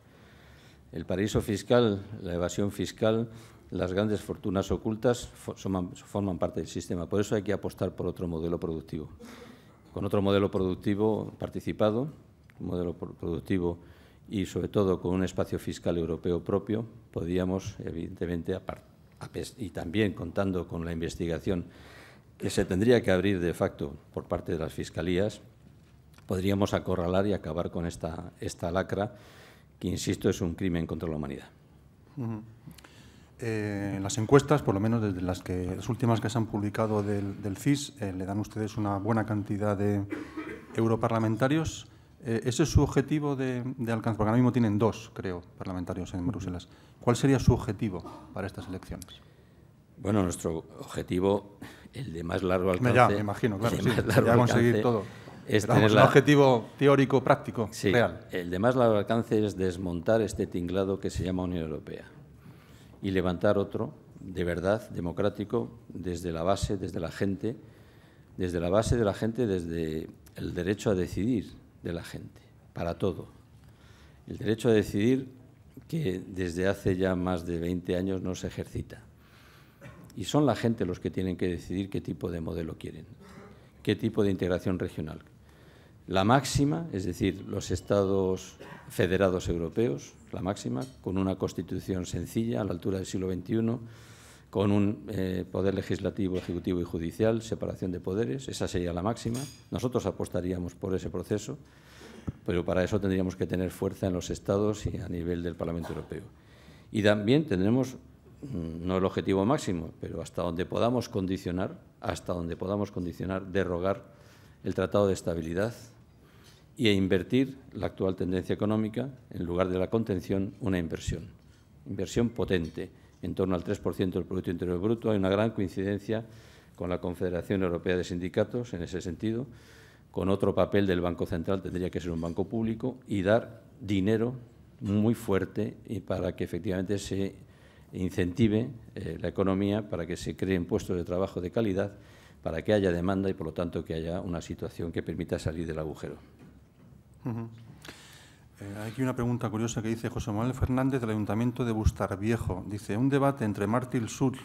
El paraíso fiscal, la evasión fiscal, las grandes fortunas ocultas forman parte del sistema. Por eso hay que apostar por otro modelo productivo. Con otro modelo productivo participado, un modelo productivo y, sobre todo, con un espacio fiscal europeo propio, podríamos, evidentemente, y también contando con la investigación que se tendría que abrir de facto por parte de las fiscalías, podríamos acorralar y acabar con esta lacra que, insisto, es un crimen contra la humanidad. En las encuestas, por lo menos desde las últimas que se han publicado del CIS, le dan ustedes una buena cantidad de europarlamentarios. ¿Ese es su objetivo de alcance? Porque ahora mismo tienen 2, creo, parlamentarios en Bruselas. ¿Cuál sería su objetivo para estas elecciones? Bueno, nuestro objetivo, el de más largo alcance... Ya, me imagino, claro, sí, sería conseguir todo. Es tener un objetivo teórico, práctico, sí, real. El de más largo alcance es desmontar este tinglado que se llama Unión Europea y levantar otro, de verdad, democrático, desde la base, desde la gente, desde la base de la gente, desde el derecho a decidir de la gente, para todo. El derecho a decidir que desde hace ya más de 20 años no se ejercita. Y son la gente los que tienen que decidir qué tipo de modelo quieren, qué tipo de integración regional. La máxima, es decir, los Estados federados europeos, la máxima, con una Constitución sencilla a la altura del siglo XXI, con un poder legislativo, ejecutivo y judicial, separación de poderes, esa sería la máxima. Nosotros apostaríamos por ese proceso, pero para eso tendríamos que tener fuerza en los Estados y a nivel del Parlamento Europeo. Y también tendremos, no el objetivo máximo, pero hasta donde podamos condicionar, derogar el Tratado de Estabilidad y invertir la actual tendencia económica, en lugar de la contención, una inversión potente, en torno al 3% del Producto Interior Bruto. Hay una gran coincidencia con la Confederación Europea de Sindicatos en ese sentido, con otro papel del Banco Central, tendría que ser un banco público, y dar dinero muy fuerte y para que efectivamente se incentive la economía, para que se creen puestos de trabajo de calidad, para que haya demanda y, por lo tanto, que haya una situación que permita salir del agujero. Hay aquí una pregunta curiosa que dice José Manuel Fernández del Ayuntamiento de Bustarviejo. Dice, un debate entre Martin Schulz,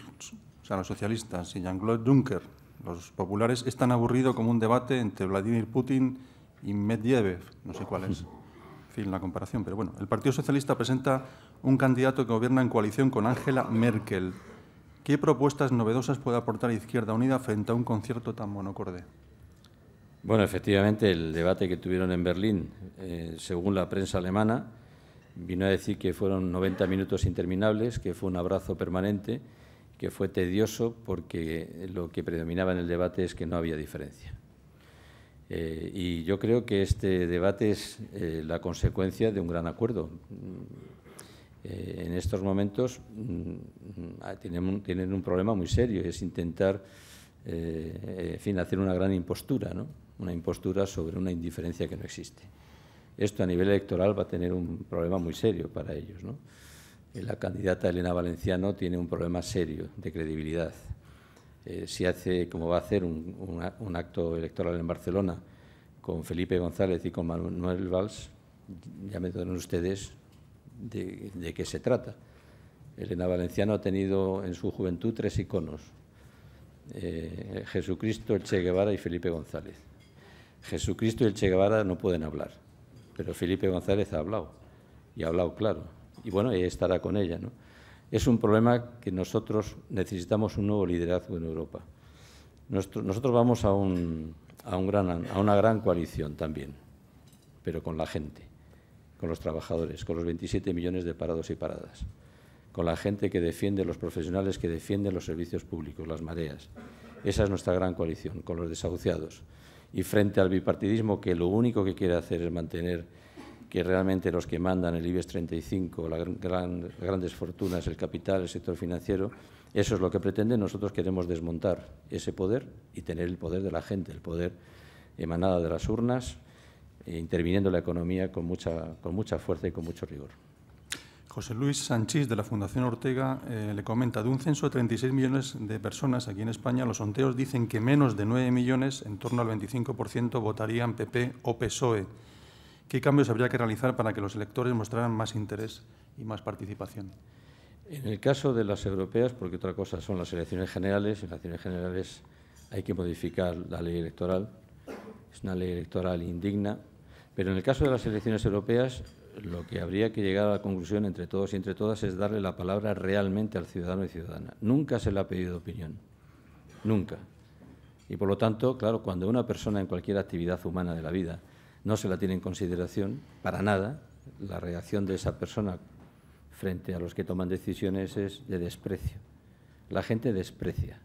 o sea, los socialistas, y Jean-Claude Juncker, los populares, es tan aburrido como un debate entre Vladimir Putin y Medvedev. No sé cuál es, en fin, la comparación, pero bueno. El Partido Socialista presenta un candidato que gobierna en coalición con Angela Merkel. ¿Qué propuestas novedosas puede aportar Izquierda Unida frente a un concierto tan monocorde? Bueno, efectivamente, el debate que tuvieron en Berlín, según la prensa alemana, vino a decir que fueron 90 minutos interminables, que fue un abrazo permanente, que fue tedioso porque lo que predominaba en el debate es que no había diferencia. Y yo creo que este debate es la consecuencia de un gran acuerdo. En estos momentos tienen un problema muy serio, es intentar en fin, hacer una gran impostura, ¿no? Una impostura sobre una indiferencia que no existe. Esto a nivel electoral va a tener un problema muy serio para ellos, ¿no? La candidata Elena Valenciano tiene un problema serio de credibilidad. Si hace, como va a hacer, un acto electoral en Barcelona con Felipe González y con Manuel Valls, ya me dirán ustedes de qué se trata. Elena Valenciano ha tenido en su juventud 3 iconos: Jesucristo, el Che Guevara y Felipe González. Jesucristo y el Che Guevara no pueden hablar, pero Felipe González ha hablado, y ha hablado claro, y bueno, ella estará con ella, ¿no? Es un problema que nosotros necesitamos un nuevo liderazgo en Europa. Nosotros vamos a una gran coalición también, pero con la gente, con los trabajadores, con los 27 millones de parados y paradas, con la gente que defiende, los profesionales que defienden los servicios públicos, las mareas. Esa es nuestra gran coalición, con los desahuciados. Y frente al bipartidismo, que lo único que quiere hacer es mantener que realmente los que mandan el IBEX 35, las grandes fortunas, el capital, el sector financiero, eso es lo que pretenden. Nosotros queremos desmontar ese poder y tener el poder de la gente, el poder emanado de las urnas, interviniendo la economía con mucha fuerza y con mucho rigor. José Luis Sanchís, de la Fundación Ortega, le comenta, de un censo de 36 millones de personas aquí en España, los sondeos dicen que menos de 9 millones, en torno al 25%, votarían PP o PSOE. ¿Qué cambios habría que realizar para que los electores mostraran más interés y más participación? En el caso de las europeas, porque otra cosa son las elecciones generales, en las elecciones generales hay que modificar la ley electoral, es una ley electoral indigna, pero en el caso de las elecciones europeas, lo que habría que llegar a la conclusión entre todos y entre todas es darle la palabra realmente al ciudadano y ciudadana. Nunca se le ha pedido opinión, nunca. Y por lo tanto, claro, cuando una persona en cualquier actividad humana de la vida no se la tiene en consideración, para nada, la reacción de esa persona frente a los que toman decisiones es de desprecio. La gente desprecia,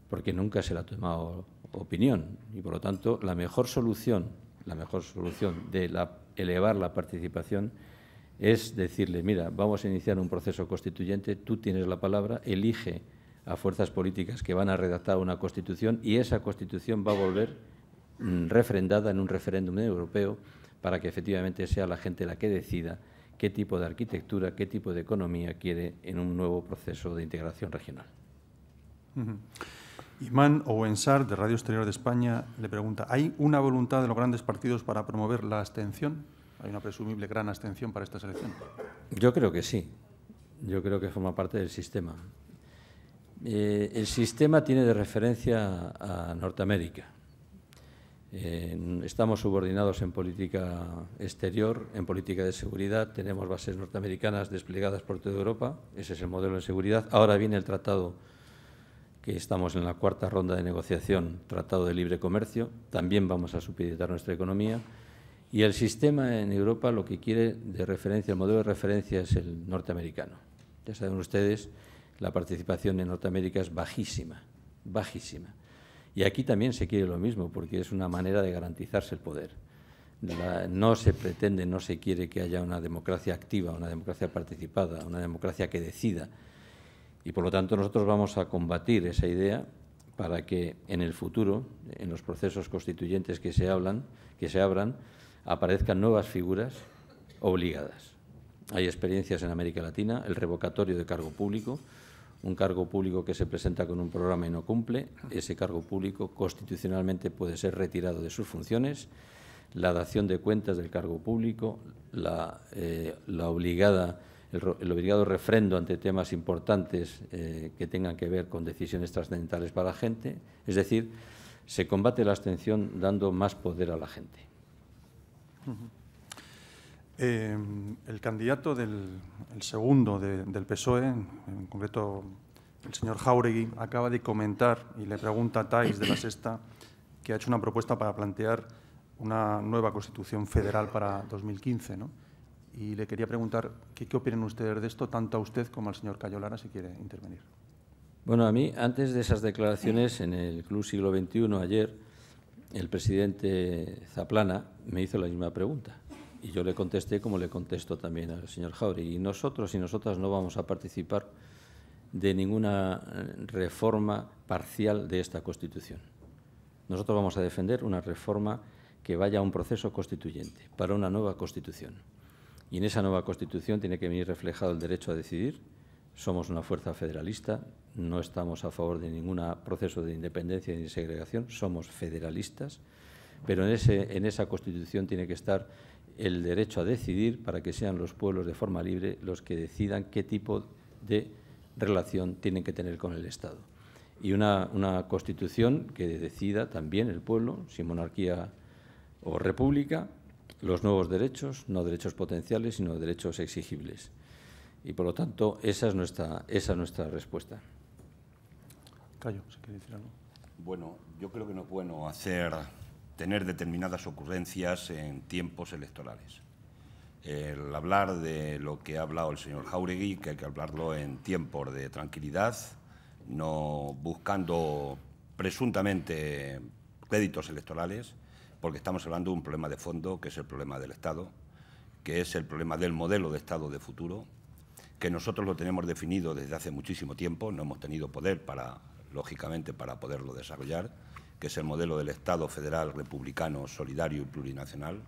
porque nunca se le ha tomado opinión. Y por lo tanto, la mejor solución de elevar la participación es decirle, mira, vamos a iniciar un proceso constituyente, tú tienes la palabra, elige a fuerzas políticas que van a redactar una Constitución y esa Constitución va a volver refrendada en un referéndum europeo para que efectivamente sea la gente la que decida qué tipo de arquitectura, qué tipo de economía quiere en un nuevo proceso de integración regional. Imán Ouensar, de Radio Exterior de España, le pregunta, ¿hay una voluntad de los grandes partidos para promover la abstención? ¿Hay una presumible gran abstención para estas elecciones? Yo creo que sí. Yo creo que forma parte del sistema. El sistema tiene de referencia a Norteamérica. Estamos subordinados en política exterior, en política de seguridad. Tenemos bases norteamericanas desplegadas por toda Europa. Ese es el modelo de seguridad. Ahora viene el tratado, que estamos en la cuarta ronda de negociación, Tratado de Libre Comercio. También vamos a supeditar nuestra economía. Y el sistema en Europa lo que quiere de referencia, el modelo de referencia es el norteamericano. Ya saben ustedes, la participación en Norteamérica es bajísima, bajísima. Y aquí también se quiere lo mismo, porque es una manera de garantizarse el poder. No se pretende, no se quiere que haya una democracia activa, una democracia participada, una democracia que decida. Y, por lo tanto, nosotros vamos a combatir esa idea para que en el futuro, en los procesos constituyentes que se abran, aparezcan nuevas figuras obligadas. Hay experiencias en América Latina, el revocatorio de cargo público. Un cargo público que se presenta con un programa y no cumple, ese cargo público constitucionalmente puede ser retirado de sus funciones. La dación de cuentas del cargo público, el obligado refrendo ante temas importantes que tengan que ver con decisiones trascendentales para la gente. Es decir, se combate la abstención dando más poder a la gente. El candidato el segundo del PSOE, en concreto el señor Jáuregui, acaba de comentar y le pregunta a Thais de La Sexta que ha hecho una propuesta para plantear una nueva Constitución federal para 2015, ¿no? Y le quería preguntar qué opinan ustedes de esto, tanto a usted como al señor Cayo Lara, si quiere intervenir. Bueno, a mí, antes de esas declaraciones, en el Club Siglo XXI, ayer, el presidente Zaplana me hizo la misma pregunta. Y yo le contesté como le contesto también al señor Jáuregui. Y nosotros y nosotras no vamos a participar de ninguna reforma parcial de esta Constitución. Nosotros vamos a defender una reforma que vaya a un proceso constituyente, para una nueva Constitución. Y en esa nueva Constitución tiene que venir reflejado el derecho a decidir. Somos una fuerza federalista, no estamos a favor de ningún proceso de independencia ni de segregación, somos federalistas, pero en esa Constitución tiene que estar el derecho a decidir para que sean los pueblos de forma libre los que decidan qué tipo de relación tienen que tener con el Estado. Y una Constitución que decida también el pueblo, si monarquía o república, los nuevos derechos, no derechos potenciales, sino derechos exigibles. Y, por lo tanto, esa es nuestra respuesta. Cayo, si quiere decir algo. Bueno, yo creo que no es bueno tener determinadas ocurrencias en tiempos electorales. El hablar de lo que ha hablado el señor Jáuregui, que hay que hablarlo en tiempos de tranquilidad, no buscando presuntamente créditos electorales, porque estamos hablando de un problema de fondo, que es el problema del Estado, que es el problema del modelo de Estado de futuro, que nosotros lo tenemos definido desde hace muchísimo tiempo, no hemos tenido poder lógicamente, para poderlo desarrollar, que es el modelo del Estado federal, republicano, solidario y plurinacional,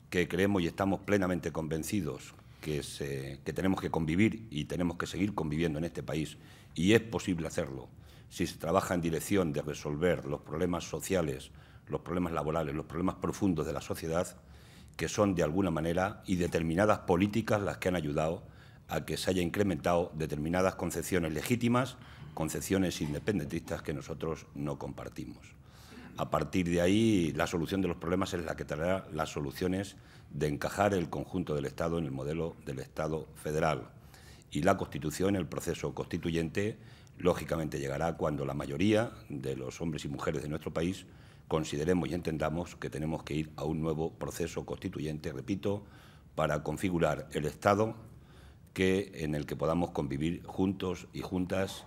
que creemos y estamos plenamente convencidos que tenemos que convivir y tenemos que seguir conviviendo en este país, y es posible hacerlo si se trabaja en dirección de resolver los problemas sociales, los problemas laborales, los problemas profundos de la sociedad, que son de alguna manera y determinadas políticas las que han ayudado a que se haya incrementado determinadas concepciones legítimas, concepciones independentistas que nosotros no compartimos. A partir de ahí, la solución de los problemas es la que traerá las soluciones de encajar el conjunto del Estado en el modelo del Estado federal. Y la Constitución, el proceso constituyente, lógicamente llegará cuando la mayoría de los hombres y mujeres de nuestro país consideremos y entendamos que tenemos que ir a un nuevo proceso constituyente, repito, para configurar el Estado en el que podamos convivir juntos y juntas,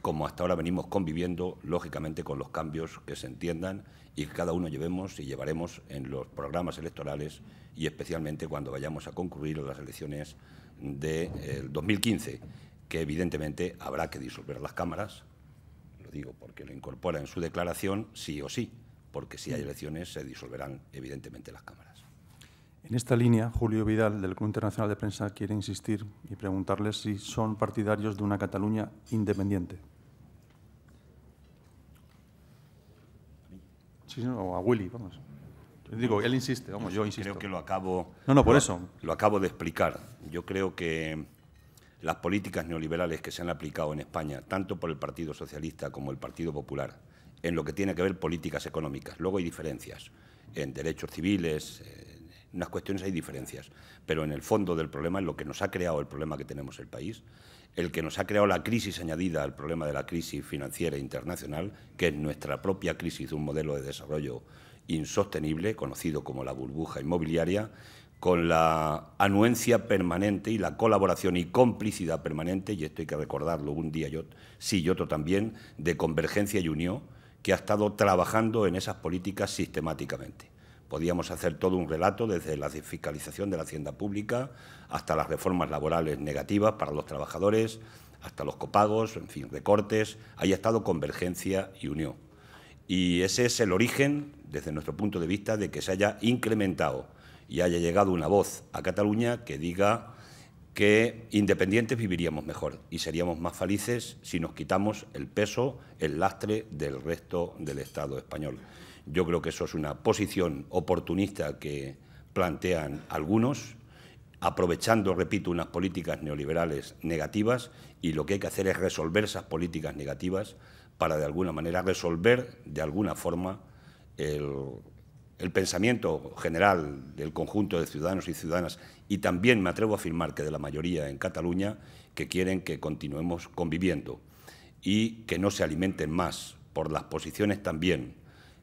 como hasta ahora venimos conviviendo, lógicamente con los cambios que se entiendan y que cada uno llevemos y llevaremos en los programas electorales, y especialmente cuando vayamos a concurrir a las elecciones del 2015, que evidentemente habrá que disolver las cámaras. Lo digo porque lo incorpora en su declaración sí o sí, porque si hay elecciones se disolverán evidentemente las cámaras. En esta línea, Julio Vidal, del Club Internacional de Prensa, quiere insistir y preguntarles si son partidarios de una Cataluña independiente. Sí, o a Willy, vamos. Digo, él insiste, vamos, yo insisto. Creo que lo acabo... por eso. Lo acabo de explicar. Yo creo que las políticas neoliberales que se han aplicado en España, tanto por el Partido Socialista como el Partido Popular, en lo que tiene que ver políticas económicas. Luego hay diferencias en derechos civiles, en unas cuestiones hay diferencias, pero en el fondo del problema, en lo que nos ha creado el problema que tenemos el país, el que nos ha creado la crisis añadida al problema de la crisis financiera internacional, que es nuestra propia crisis de un modelo de desarrollo insostenible, conocido como la burbuja inmobiliaria, con la anuencia permanente y la colaboración y complicidad permanente, y esto hay que recordarlo un día sí y otro también, de Convergencia y Unió, que ha estado trabajando en esas políticas sistemáticamente. Podíamos hacer todo un relato desde la desfiscalización de la hacienda pública hasta las reformas laborales negativas para los trabajadores, hasta los copagos, en fin, recortes. Ahí ha estado Convergencia y Unió. Y ese es el origen, desde nuestro punto de vista, de que se haya incrementado y haya llegado una voz a Cataluña que diga que independientes viviríamos mejor y seríamos más felices si nos quitamos el peso, el lastre del resto del Estado español. Yo creo que eso es una posición oportunista que plantean algunos, aprovechando, repito, unas políticas neoliberales negativas, y lo que hay que hacer es resolver esas políticas negativas para, de alguna manera, resolver de alguna forma el pensamiento general del conjunto de ciudadanos y ciudadanas, y también me atrevo a afirmar que de la mayoría en Cataluña, que quieren que continuemos conviviendo y que no se alimenten más por las posiciones también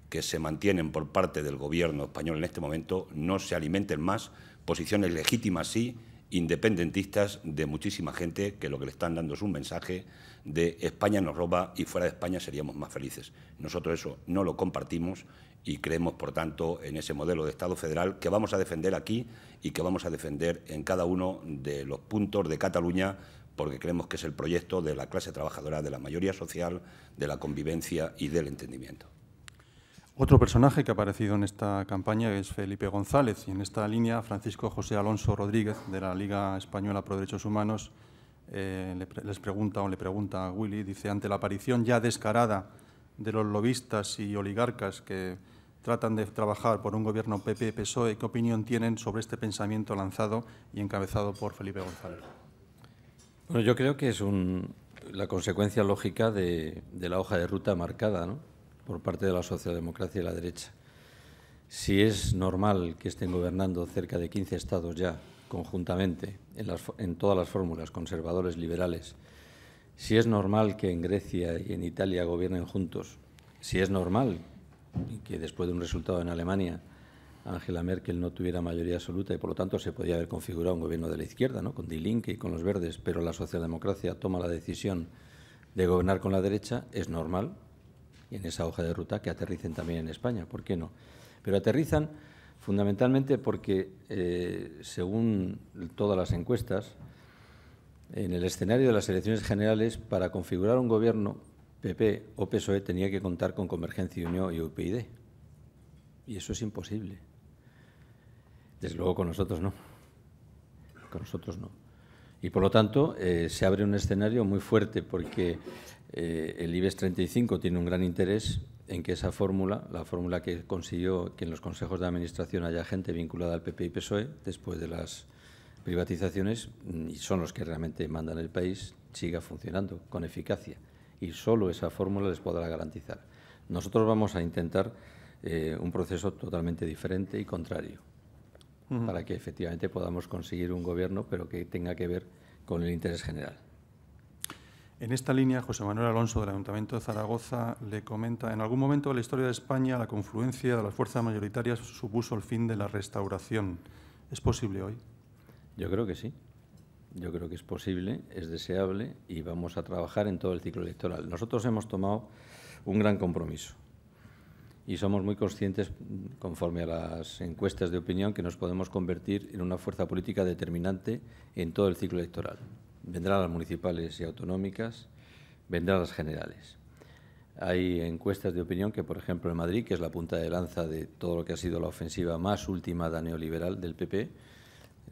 que se mantienen por parte del Gobierno español en este momento, no se alimenten más posiciones legítimas, sí, independentistas de muchísima gente que lo que le están dando es un mensaje de España nos roba y fuera de España seríamos más felices. Nosotros eso no lo compartimos y creemos, por tanto, en ese modelo de Estado federal que vamos a defender aquí y que vamos a defender en cada uno de los puntos de Cataluña, porque creemos que es el proyecto de la clase trabajadora, de la mayoría social, de la convivencia y del entendimiento. Otro personaje que ha aparecido en esta campaña es Felipe González, y en esta línea Francisco José Alonso Rodríguez, de la Liga Española Pro Derechos Humanos, le pregunta a Willy, dice, ante la aparición ya descarada de los lobistas y oligarcas que tratan de trabajar por un gobierno PP-PSOE, ¿qué opinión tienen sobre este pensamiento lanzado y encabezado por Felipe González? Bueno, yo creo que es la consecuencia lógica de la hoja de ruta marcada, ¿no?, por parte de la socialdemocracia y la derecha. Si es normal que estén gobernando cerca de 15 estados ya conjuntamente, en todas las fórmulas, conservadores, liberales, si es normal que en Grecia y en Italia gobiernen juntos, si es normal que después de un resultado en Alemania Angela Merkel no tuviera mayoría absoluta y por lo tanto se podía haber configurado un gobierno de la izquierda, ¿no?, con Die Linke y con los verdes, pero la socialdemocracia toma la decisión de gobernar con la derecha, es normal, y en esa hoja de ruta, que aterricen también en España, ¿por qué no? Pero aterrizan fundamentalmente porque, según todas las encuestas, en el escenario de las elecciones generales, para configurar un gobierno, PP o PSOE tenía que contar con Convergencia y Unión y UPyD. Y eso es imposible. Desde luego con nosotros no. Con nosotros no. Y por lo tanto se abre un escenario muy fuerte porque el IBEX 35 tiene un gran interés en que esa fórmula, la fórmula que consiguió que en los consejos de administración haya gente vinculada al PP y PSOE después de las privatizaciones, y son los que realmente mandan el país, siga funcionando con eficacia. Y solo esa fórmula les podrá garantizar. Nosotros vamos a intentar un proceso totalmente diferente y contrario, para que efectivamente podamos conseguir un gobierno, pero que tenga que ver con el interés general. En esta línea, José Manuel Alonso, del Ayuntamiento de Zaragoza, le comenta, en algún momento de la historia de España, la confluencia de las fuerzas mayoritarias supuso el fin de la Restauración. ¿Es posible hoy? Yo creo que sí. Yo creo que es posible, es deseable y vamos a trabajar en todo el ciclo electoral. Nosotros hemos tomado un gran compromiso y somos muy conscientes, conforme a las encuestas de opinión, que nos podemos convertir en una fuerza política determinante en todo el ciclo electoral. Vendrán las municipales y autonómicas, vendrán las generales. Hay encuestas de opinión que, por ejemplo, en Madrid, que es la punta de lanza de todo lo que ha sido la ofensiva más ultimada neoliberal del PP,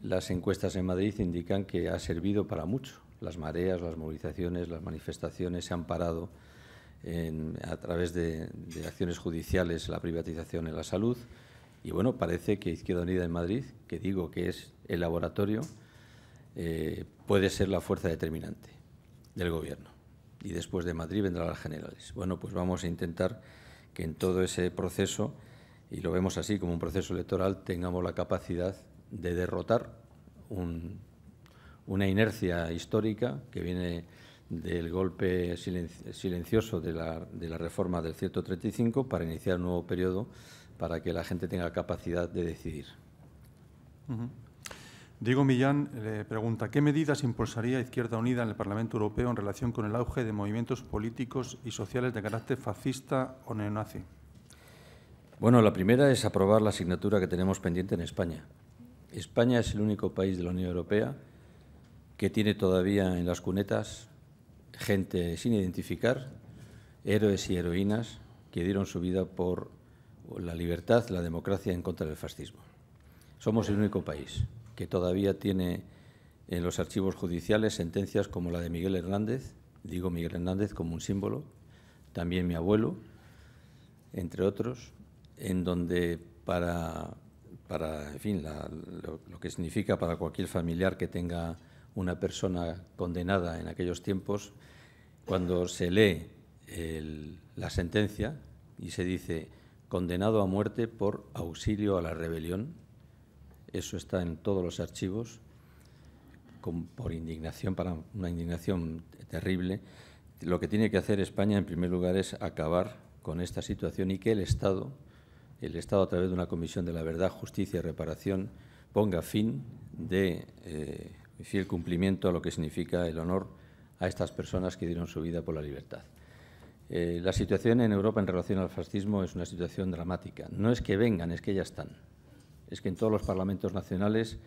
las encuestas en Madrid indican que ha servido para mucho. Las mareas, las movilizaciones, las manifestaciones se han parado a través de acciones judiciales, la privatización en la salud. Y bueno, parece que Izquierda Unida en Madrid, que digo que es el laboratorio, puede ser la fuerza determinante del Gobierno. Y después de Madrid vendrán las generales. Bueno, pues vamos a intentar que en todo ese proceso, y lo vemos así como un proceso electoral, tengamos la capacidad de derrotar una inercia histórica que viene del golpe silencioso de la reforma del 135 para iniciar un nuevo periodo para que la gente tenga capacidad de decidir. Diego Millán le pregunta, ¿qué medidas impulsaría Izquierda Unida en el Parlamento Europeo en relación con el auge de movimientos políticos y sociales de carácter fascista o neonazi? Bueno, la primera es aprobar la asignatura que tenemos pendiente en España. España es el único país de la Unión Europea que tiene todavía en las cunetas gente sin identificar, héroes y heroínas que dieron su vida por la libertad, la democracia en contra del fascismo. Somos el único país que todavía tiene en los archivos judiciales sentencias como la de Miguel Hernández, digo Miguel Hernández como un símbolo, también mi abuelo, entre otros, en donde para en fin, lo que significa para cualquier familiar que tenga una persona condenada en aquellos tiempos, cuando se lee la sentencia y se dice condenado a muerte por auxilio a la rebelión, eso está en todos los archivos, por indignación, para una indignación terrible. Lo que tiene que hacer España, en primer lugar, es acabar con esta situación y que el Estado, a través de una comisión de la verdad, justicia y reparación, ponga fin de fiel cumplimiento a lo que significa el honor a estas personas que dieron su vida por la libertad. La situación en Europa en relación al fascismo es una situación dramática. No es que vengan, es que ya están. Es que en todos los parlamentos nacionales,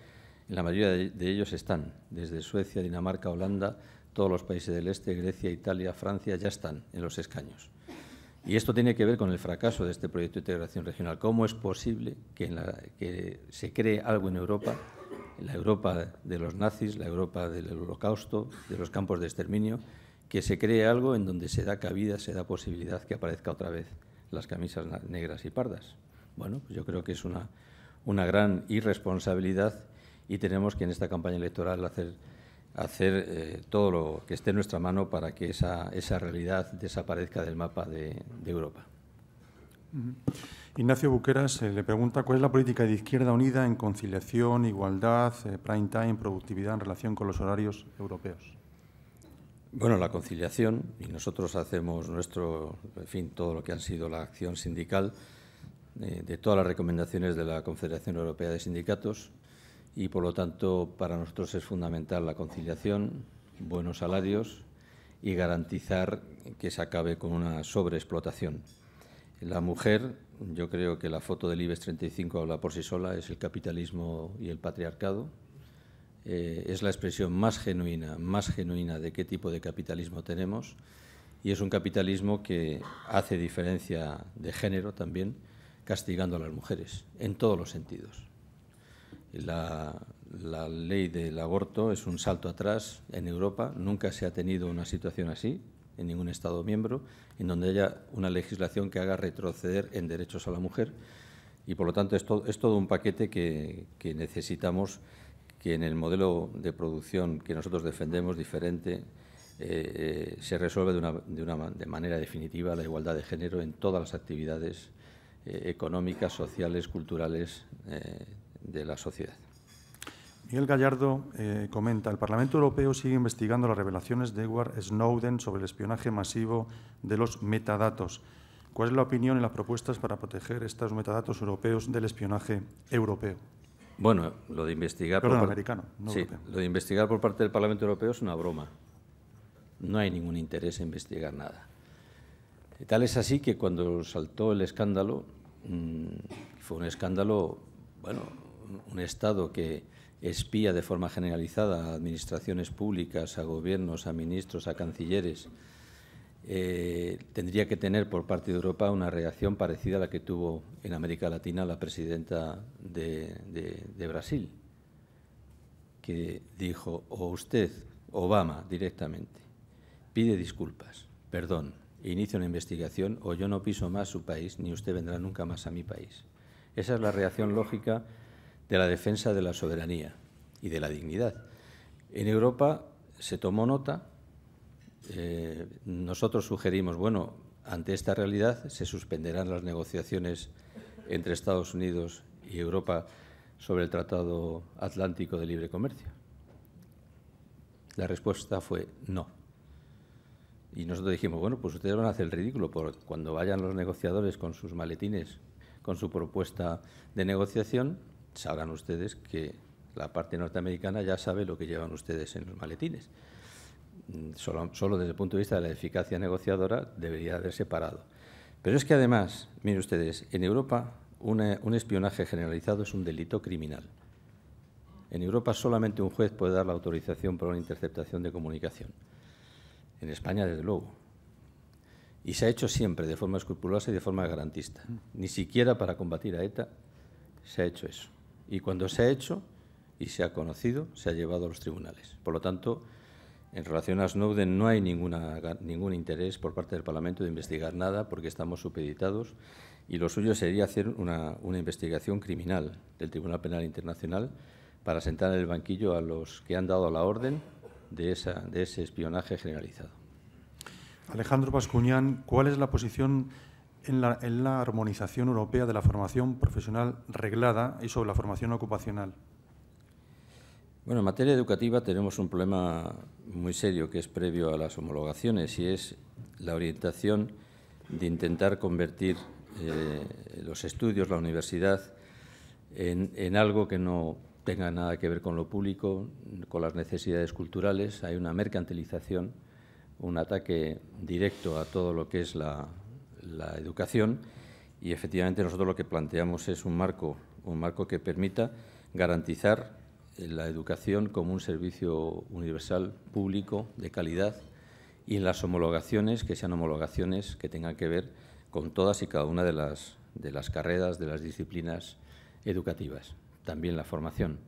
en la mayoría de ellos están, desde Suecia, Dinamarca, Holanda, todos los países del este, Grecia, Italia, Francia, ya están en los escaños. Y esto tiene que ver con el fracaso de este proyecto de integración regional. ¿Cómo es posible que se cree algo en Europa, la Europa de los nazis, la Europa del Holocausto, de los campos de exterminio, que se cree algo en donde se da cabida, se da posibilidad que aparezca otra vez las camisas negras y pardas? Bueno, pues yo creo que es una gran irresponsabilidad y tenemos que en esta campaña electoral hacer todo lo que esté en nuestra mano para que esa realidad desaparezca del mapa de Europa. Ignacio Buqueras le pregunta cuál es la política de Izquierda Unida en conciliación, igualdad, prime time, productividad en relación con los horarios europeos. Bueno, la conciliación, y nosotros hacemos todo lo que ha sido la acción sindical de todas las recomendaciones de la Confederación Europea de Sindicatos y, por lo tanto, para nosotros es fundamental la conciliación, buenos salarios y garantizar que se acabe con una sobreexplotación. La mujer, yo creo que la foto del IBEX 35 habla por sí sola, es el capitalismo y el patriarcado. Es la expresión más genuina de qué tipo de capitalismo tenemos y es un capitalismo que hace diferencia de género también, castigando a las mujeres en todos los sentidos. La ley del aborto es un salto atrás en Europa. Nunca se ha tenido una situación así en ningún Estado miembro, en donde haya una legislación que haga retroceder en derechos a la mujer. Y, por lo tanto, es todo un paquete que necesitamos que en el modelo de producción que nosotros defendemos, diferente, se resuelva de manera definitiva la igualdad de género en todas las actividades económicas, sociales, culturales de la sociedad. Miguel Gallardo comenta, el Parlamento Europeo sigue investigando las revelaciones de Edward Snowden sobre el espionaje masivo de los metadatos. ¿Cuál es la opinión y las propuestas para proteger estos metadatos europeos del espionaje europeo? Bueno, lo de investigar... americano, no sí, europeo. Lo de investigar por parte del Parlamento Europeo es una broma. No hay ningún interés en investigar nada. Tal es así que cuando saltó el escándalo, fue un escándalo, bueno, un Estado que espía de forma generalizada a administraciones públicas, a gobiernos, a ministros, a cancilleres, tendría que tener por parte de Europa una reacción parecida a la que tuvo en América Latina la presidenta de Brasil, que dijo, o usted, Obama, directamente, pide disculpas, perdón, e inicia una investigación, o yo no piso más su país, ni usted vendrá nunca más a mi país. Esa es la reacción lógica de la defensa de la soberanía y de la dignidad. En Europa se tomó nota. Nosotros sugerimos, bueno, ante esta realidad, ¿se suspenderán las negociaciones entre Estados Unidos y Europa sobre el Tratado Atlántico de Libre Comercio? La respuesta fue no. Y nosotros dijimos, bueno, pues ustedes van a hacer el ridículo, porque cuando vayan los negociadores con sus maletines, con su propuesta de negociación, sabrán ustedes que la parte norteamericana ya sabe lo que llevan ustedes en los maletines. Solo desde el punto de vista de la eficacia negociadora debería haberse parado. Pero es que además, miren ustedes, en Europa un espionaje generalizado es un delito criminal. En Europa solamente un juez puede dar la autorización para una interceptación de comunicación. En España, desde luego. Y se ha hecho siempre de forma escrupulosa y de forma garantista. Ni siquiera para combatir a ETA se ha hecho eso. Y cuando se ha hecho y se ha conocido, se ha llevado a los tribunales. Por lo tanto, en relación a Snowden no hay ningún interés por parte del Parlamento de investigar nada porque estamos supeditados y lo suyo sería hacer una investigación criminal del Tribunal Penal Internacional para sentar en el banquillo a los que han dado la orden de ese espionaje generalizado. Alejandro Bascuñán, ¿cuál es la posición en la armonización europea de la formación profesional reglada y sobre la formación ocupacional? Bueno, en materia educativa tenemos un problema muy serio que es previo a las homologaciones y es la orientación de intentar convertir los estudios, la universidad, en algo que no tenga nada que ver con lo público, con las necesidades culturales. Hay una mercantilización, un ataque directo a todo lo que es la educación y efectivamente nosotros lo que planteamos es un marco que permita garantizar la educación como un servicio universal público de calidad y en las homologaciones, que sean homologaciones que tengan que ver con todas y cada una de las carreras, de las disciplinas educativas, también la formación,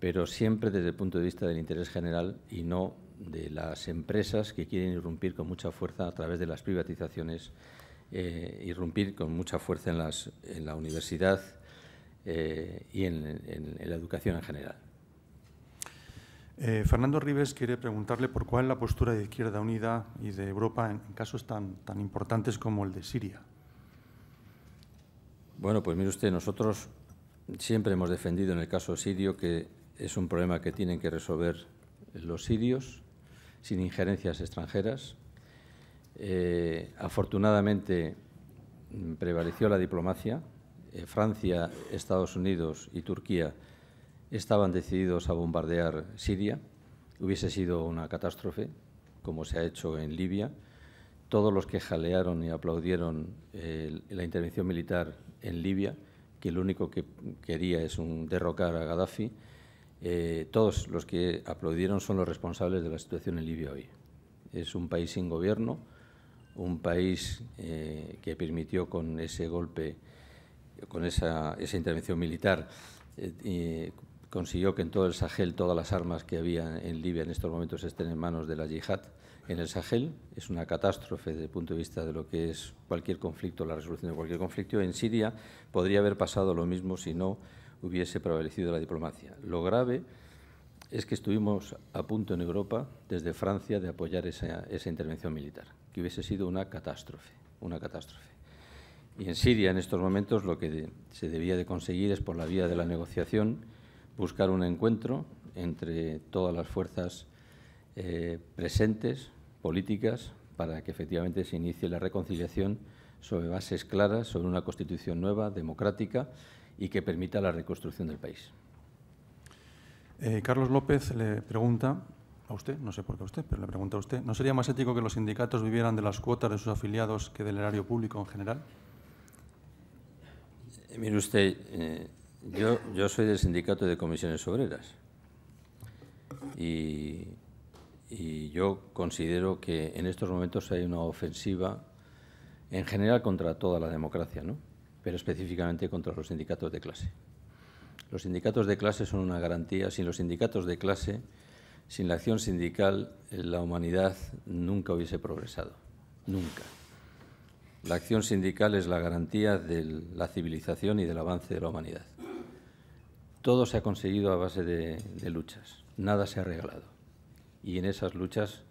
pero siempre desde el punto de vista del interés general y no de las empresas que quieren irrumpir con mucha fuerza a través de las privatizaciones, irrumpir con mucha fuerza en la universidad y en la educación en general. Fernando Ribes quiere preguntarle por cuál es la postura de Izquierda Unida y de Europa en casos tan importantes como el de Siria. Bueno, pues mire usted, nosotros siempre hemos defendido en el caso sirio que es un problema que tienen que resolver los sirios sin injerencias extranjeras. Afortunadamente prevaleció la diplomacia. Francia, Estados Unidos y Turquía estaban decididos a bombardear Siria. Hubiese sido una catástrofe, como se ha hecho en Libia. Todos los que jalearon y aplaudieron la intervención militar en Libia, que lo único que quería es derrocar a Gaddafi, todos los que aplaudieron son los responsables de la situación en Libia hoy. Es un país sin gobierno, un país que permitió con ese golpe, con esa intervención militar, consiguió que en todo el Sahel todas las armas que había en Libia en estos momentos estén en manos de la yihad en el Sahel. Es una catástrofe desde el punto de vista de lo que es cualquier conflicto, la resolución de cualquier conflicto. En Siria podría haber pasado lo mismo si no hubiese prevalecido la diplomacia. Lo grave es que estuvimos a punto en Europa, desde Francia, de apoyar esa intervención militar, que hubiese sido una catástrofe, una catástrofe. Y en Siria, en estos momentos, lo que se debía de conseguir es, por la vía de la negociación, buscar un encuentro entre todas las fuerzas presentes, políticas, para que efectivamente se inicie la reconciliación sobre bases claras, sobre una Constitución nueva, democrática y que permita la reconstrucción del país. Carlos López le pregunta a usted, no sé por qué a usted, pero le pregunta a usted, ¿no sería más ético que los sindicatos vivieran de las cuotas de sus afiliados que del erario público en general? Mire usted, yo soy del Sindicato de Comisiones Obreras y yo considero que en estos momentos hay una ofensiva en general contra toda la democracia, ¿no? Pero específicamente contra los sindicatos de clase. Los sindicatos de clase son una garantía. Sin los sindicatos de clase, sin la acción sindical, la humanidad nunca hubiese progresado, nunca. La acción sindical es la garantía de la civilización y del avance de la humanidad. Todo se ha conseguido a base de luchas, nada se ha regalado. Y en esas luchas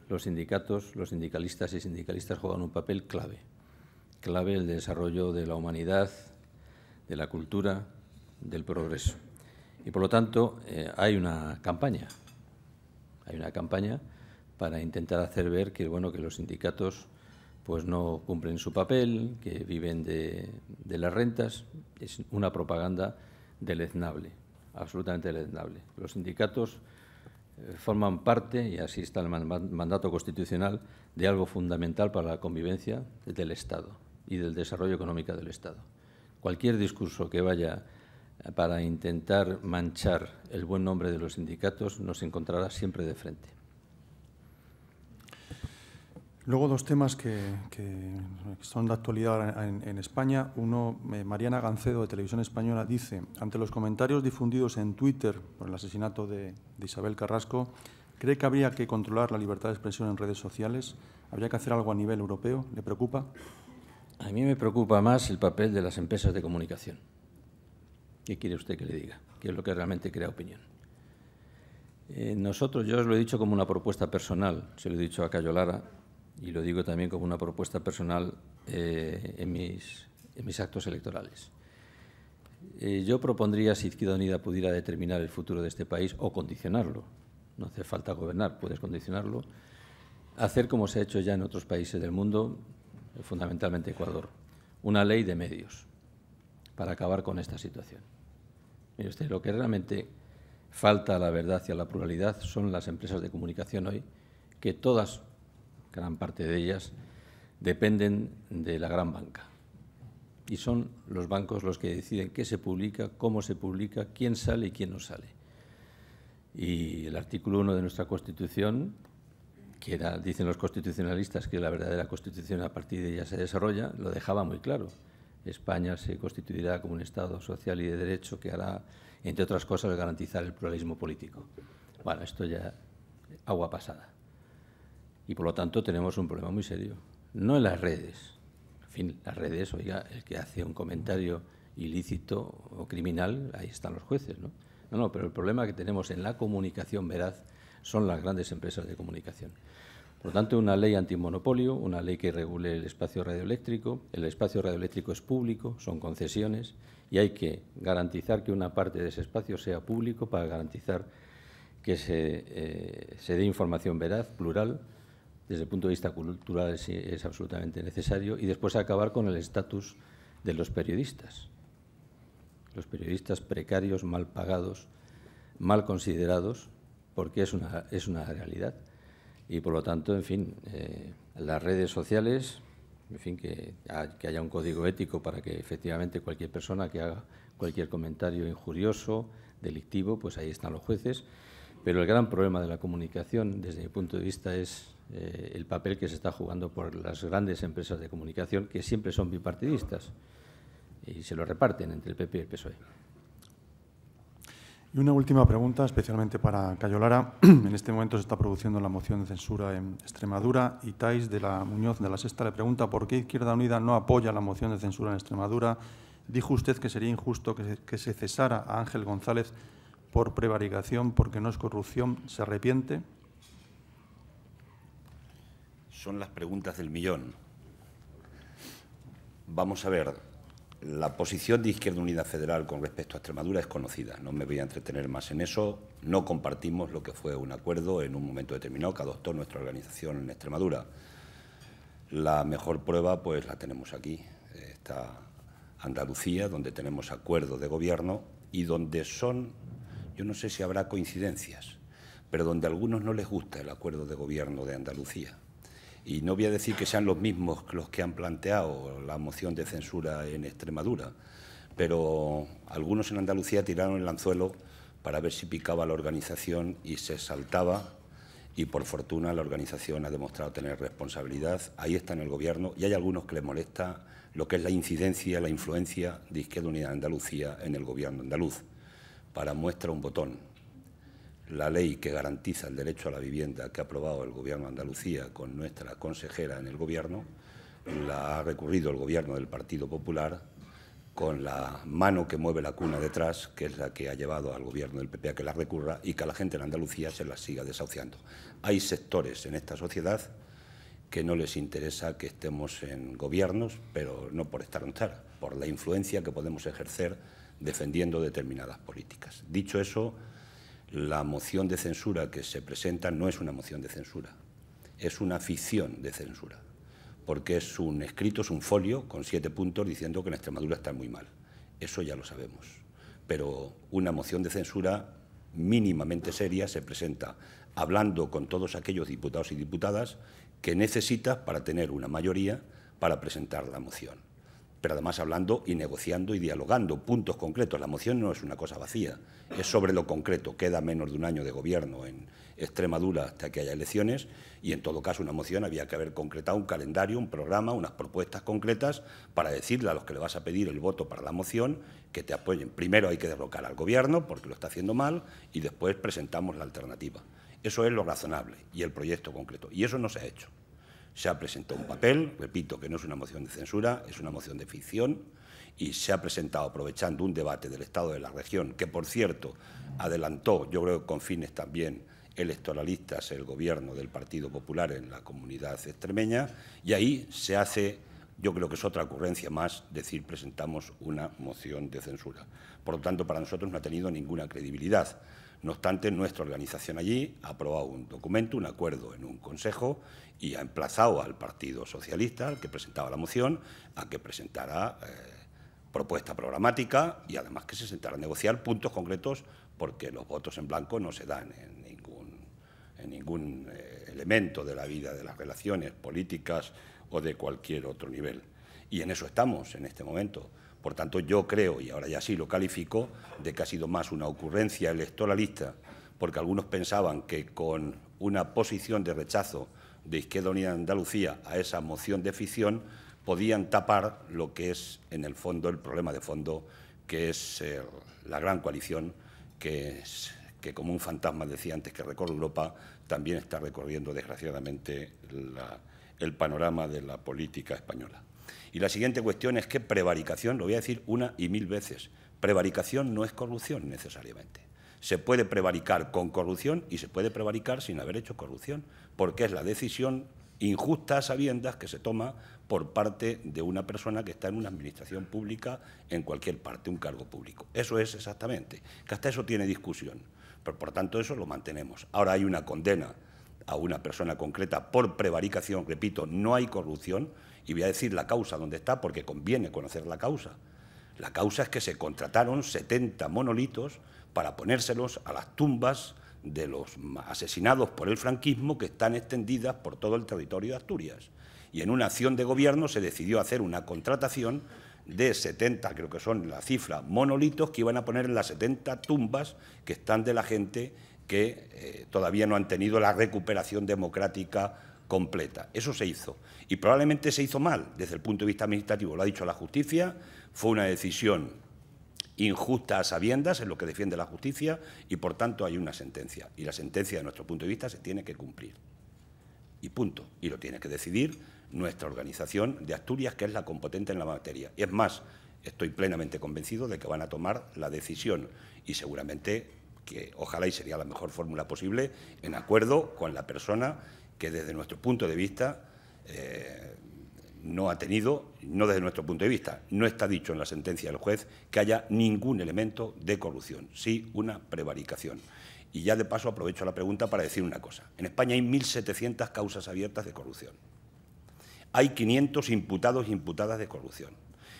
los sindicatos, los sindicalistas y sindicalistas juegan un papel clave en el desarrollo de la humanidad, de la cultura, del progreso. Y, por lo tanto, hay una campaña para intentar hacer ver que, bueno, que los sindicatos pues no cumplen su papel, que viven de las rentas. Es una propaganda deleznable, absolutamente deleznable. Los sindicatos forman parte, y así está el mandato constitucional, de algo fundamental para la convivencia del Estado y del desarrollo económico del Estado. Cualquier discurso que vaya para intentar manchar el buen nombre de los sindicatos nos encontrará siempre de frente. Luego, dos temas que son de actualidad en España. Uno, Mariana Gancedo, de Televisión Española, dice: ante los comentarios difundidos en Twitter por el asesinato de Isabel Carrasco, ¿cree que habría que controlar la libertad de expresión en redes sociales? ¿Habría que hacer algo a nivel europeo? ¿Le preocupa? A mí me preocupa más el papel de las empresas de comunicación. ¿Qué quiere usted que le diga? ¿Qué es lo que realmente crea opinión? Nosotros, yo os lo he dicho como una propuesta personal, se lo he dicho a Cayo Lara, y lo digo también como una propuesta personal en mis actos electorales. Yo propondría, si Izquierda Unida pudiera determinar el futuro de este país o condicionarlo, no hace falta gobernar, puedes condicionarlo, hacer como se ha hecho ya en otros países del mundo, fundamentalmente Ecuador, una ley de medios para acabar con esta situación. Mire usted, lo que realmente falta a la verdad y a la pluralidad son las empresas de comunicación hoy, que todas, gran parte de ellas, dependen de la gran banca. Y son los bancos los que deciden qué se publica, cómo se publica, quién sale y quién no sale. Y el artículo 1 de nuestra Constitución, que era, dicen los constitucionalistas, que la verdadera Constitución a partir de ella se desarrolla, lo dejaba muy claro. España se constituirá como un Estado social y de derecho que hará, entre otras cosas, garantizar el pluralismo político. Bueno, esto ya agua pasada. Y, por lo tanto, tenemos un problema muy serio. No en las redes. En fin, las redes, oiga, el que hace un comentario ilícito o criminal, ahí están los jueces, ¿no? No, pero el problema que tenemos en la comunicación veraz son las grandes empresas de comunicación. Por lo tanto, una ley antimonopolio, una ley que regule el espacio radioeléctrico. El espacio radioeléctrico es público, son concesiones, y hay que garantizar que una parte de ese espacio sea público para garantizar que se dé información veraz, plural. Desde el punto de vista cultural es absolutamente necesario. Y después acabar con el estatus de los periodistas. Los periodistas precarios, mal pagados, mal considerados, porque es una realidad. Y, por lo tanto, en fin, las redes sociales, en fin, que haya un código ético para que efectivamente cualquier persona que haga cualquier comentario injurioso, delictivo, pues ahí están los jueces. Pero el gran problema de la comunicación, desde mi punto de vista, es el papel que se está jugando por las grandes empresas de comunicación, que siempre son bipartidistas y se lo reparten entre el PP y el PSOE. Y una última pregunta, especialmente para Cayo Lara. En este momento se está produciendo la moción de censura en Extremadura y Thais de la Muñoz de la Sexta le pregunta por qué Izquierda Unida no apoya la moción de censura en Extremadura. Dijo usted que sería injusto que se cesara a Ángel González por prevaricación porque no es corrupción. ¿Se arrepiente? Son las preguntas del millón. Vamos a ver, la posición de Izquierda Unida Federal con respecto a Extremadura es conocida. No me voy a entretener más en eso. No compartimos lo que fue un acuerdo en un momento determinado que adoptó nuestra organización en Extremadura. La mejor prueba, pues, la tenemos aquí. Está Andalucía, donde tenemos acuerdo de gobierno y donde son, yo no sé si habrá coincidencias, pero donde a algunos no les gusta el acuerdo de gobierno de Andalucía. Y no voy a decir que sean los mismos los que han planteado la moción de censura en Extremadura, pero algunos en Andalucía tiraron el anzuelo para ver si picaba la organización y se saltaba, y por fortuna la organización ha demostrado tener responsabilidad. Ahí está en el Gobierno y hay algunos que les molesta lo que es la incidencia, la influencia de Izquierda Unida de Andalucía en el Gobierno andaluz. Para muestra un botón. La ley que garantiza el derecho a la vivienda que ha aprobado el Gobierno de Andalucía con nuestra consejera en el Gobierno, la ha recurrido el Gobierno del Partido Popular con la mano que mueve la cuna detrás, que es la que ha llevado al Gobierno del PP a que la recurra y que a la gente en Andalucía se la siga desahuciando. Hay sectores en esta sociedad que no les interesa que estemos en gobiernos, pero no por estar por la influencia que podemos ejercer defendiendo determinadas políticas. Dicho eso, la moción de censura que se presenta no es una moción de censura, es una ficción de censura, porque es un escrito, es un folio con 7 puntos diciendo que en Extremadura está muy mal. Eso ya lo sabemos. Pero una moción de censura mínimamente seria se presenta hablando con todos aquellos diputados y diputadas que necesitas para tener una mayoría para presentar la moción. Pero además hablando y negociando y dialogando puntos concretos. La moción no es una cosa vacía, es sobre lo concreto. Queda menos de un año de gobierno en Extremadura hasta que haya elecciones y, en todo caso, una moción había que haber concretado un calendario, un programa, unas propuestas concretas para decirle a los que le vas a pedir el voto para la moción que te apoyen. Primero hay que derrocar al Gobierno porque lo está haciendo mal y después presentamos la alternativa. Eso es lo razonable y el proyecto concreto. Y eso no se ha hecho. Se ha presentado un papel, repito que no es una moción de censura, es una moción de ficción, y se ha presentado aprovechando un debate del Estado de la región, que por cierto adelantó, yo creo que con fines también electoralistas, el Gobierno del Partido Popular en la comunidad extremeña, y ahí se hace, yo creo que es otra ocurrencia más, decir presentamos una moción de censura. Por lo tanto, para nosotros no ha tenido ninguna credibilidad. No obstante, nuestra organización allí ha aprobado un documento, un acuerdo en un consejo y ha emplazado al Partido Socialista, al que presentaba la moción, a que presentara propuesta programática y además que se sentara a negociar puntos concretos porque los votos en blanco no se dan en ningún elemento de la vida, de las relaciones políticas o de cualquier otro nivel. Y en eso estamos en este momento. Por tanto, yo creo, y ahora ya sí lo califico, de que ha sido más una ocurrencia electoralista, porque algunos pensaban que con una posición de rechazo de Izquierda Unida de Andalucía a esa moción de ficción podían tapar lo que es, en el fondo, el problema de fondo, que es la gran coalición que como un fantasma, decía antes, que recorre Europa, también está recorriendo, desgraciadamente, el panorama de la política española. Y la siguiente cuestión es que prevaricación, lo voy a decir una y mil veces, prevaricación no es corrupción necesariamente. Se puede prevaricar con corrupción y se puede prevaricar sin haber hecho corrupción, porque es la decisión injusta a sabiendas que se toma por parte de una persona que está en una administración pública en cualquier parte, un cargo público. Eso es exactamente, que hasta eso tiene discusión, pero por tanto eso lo mantenemos. Ahora hay una condena a una persona concreta por prevaricación, repito, no hay corrupción, y voy a decir la causa donde está porque conviene conocer la causa. La causa es que se contrataron 70 monolitos para ponérselos a las tumbas de los asesinados por el franquismo que están extendidas por todo el territorio de Asturias. Y en una acción de gobierno se decidió hacer una contratación de 70, creo que son la cifra, monolitos que iban a poner en las 70 tumbas que están de la gente que todavía no han tenido la recuperación democrática completa. Eso se hizo. Y probablemente se hizo mal desde el punto de vista administrativo. Lo ha dicho la justicia, fue una decisión injusta a sabiendas, es lo que defiende la justicia, y por tanto hay una sentencia. Y la sentencia, de nuestro punto de vista, se tiene que cumplir. Y punto. Y lo tiene que decidir nuestra organización de Asturias, que es la competente en la materia. Y es más, estoy plenamente convencido de que van a tomar la decisión y seguramente que ojalá y sería la mejor fórmula posible en acuerdo con la persona que desde nuestro punto de vista no ha tenido, no desde nuestro punto de vista, no está dicho en la sentencia del juez que haya ningún elemento de corrupción, sí una prevaricación. Y ya de paso aprovecho la pregunta para decir una cosa. En España hay 1.700 causas abiertas de corrupción. Hay 500 imputados e imputadas de corrupción.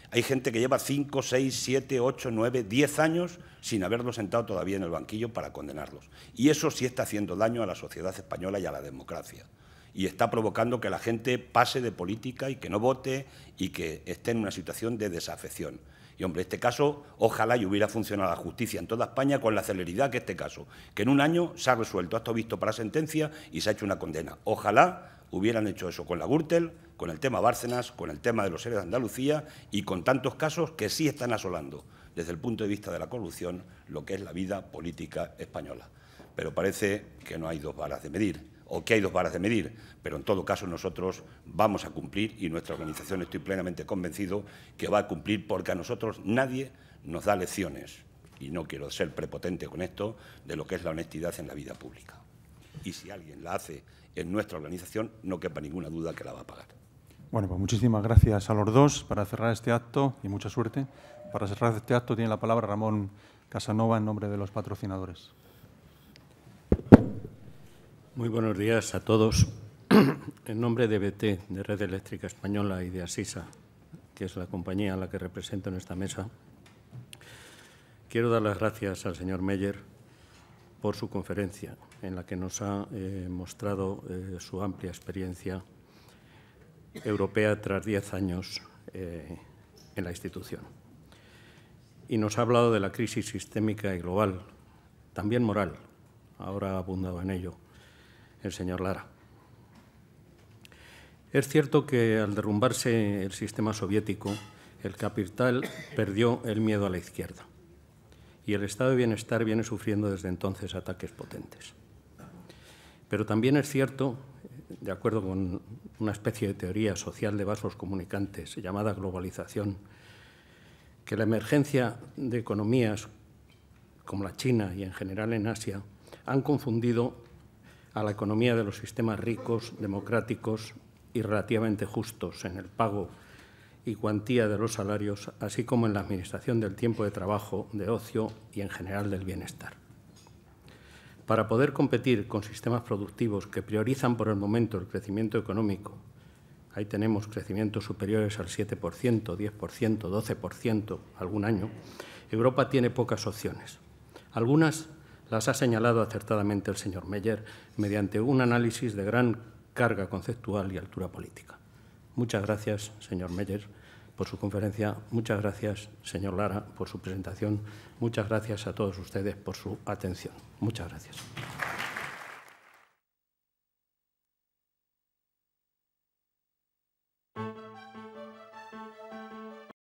Hay gente que lleva 5, 6, 7, 8, 9, 10 años sin haberlos sentado todavía en el banquillo para condenarlos. Y eso sí está haciendo daño a la sociedad española y a la democracia. Y está provocando que la gente pase de política y que no vote y que esté en una situación de desafección. Y, hombre, este caso, ojalá y hubiera funcionado la justicia en toda España con la celeridad que este caso, que en un año se ha resuelto, ha estado visto para sentencia y se ha hecho una condena. Ojalá hubieran hecho eso con la Gürtel, con el tema Bárcenas, con el tema de los seres de Andalucía y con tantos casos que sí están asolando, desde el punto de vista de la corrupción, lo que es la vida política española. Pero parece que no hay dos varas de medir. o que hay dos varas de medir, pero en todo caso nosotros vamos a cumplir y nuestra organización estoy plenamente convencido que va a cumplir porque a nosotros nadie nos da lecciones, y no quiero ser prepotente con esto, de lo que es la honestidad en la vida pública. Y si alguien la hace en nuestra organización, no quepa ninguna duda que la va a pagar. Bueno, pues muchísimas gracias a los dos para cerrar este acto y mucha suerte. Para cerrar este acto tiene la palabra Ramón Casanova en nombre de los patrocinadores. Muy buenos días a todos. En nombre de BT, de Red Eléctrica Española, y de Asisa, que es la compañía a la que represento en esta mesa, quiero dar las gracias al señor Meyer por su conferencia, en la que nos ha mostrado su amplia experiencia europea tras 10 años en la institución. Y nos ha hablado de la crisis sistémica y global, también moral, ahora ha abundado en ello el señor Lara. Es cierto que al derrumbarse el sistema soviético, el capital perdió el miedo a la izquierda y el estado de bienestar viene sufriendo desde entonces ataques potentes. Pero también es cierto, de acuerdo con una especie de teoría social de vasos comunicantes llamada globalización, que la emergencia de economías como la China y en general en Asia han confundido a la economía de los sistemas ricos, democráticos y relativamente justos en el pago y cuantía de los salarios, así como en la administración del tiempo de trabajo, de ocio y en general del bienestar. Para poder competir con sistemas productivos que priorizan por el momento el crecimiento económico, ahí tenemos crecimientos superiores al 7%, 10%, 12% algún año, Europa tiene pocas opciones. Algunas las ha señalado acertadamente el señor Meyer mediante un análisis de gran carga conceptual y altura política. Muchas gracias, señor Meyer, por su conferencia. Muchas gracias, señor Lara, por su presentación. Muchas gracias a todos ustedes por su atención. Muchas gracias.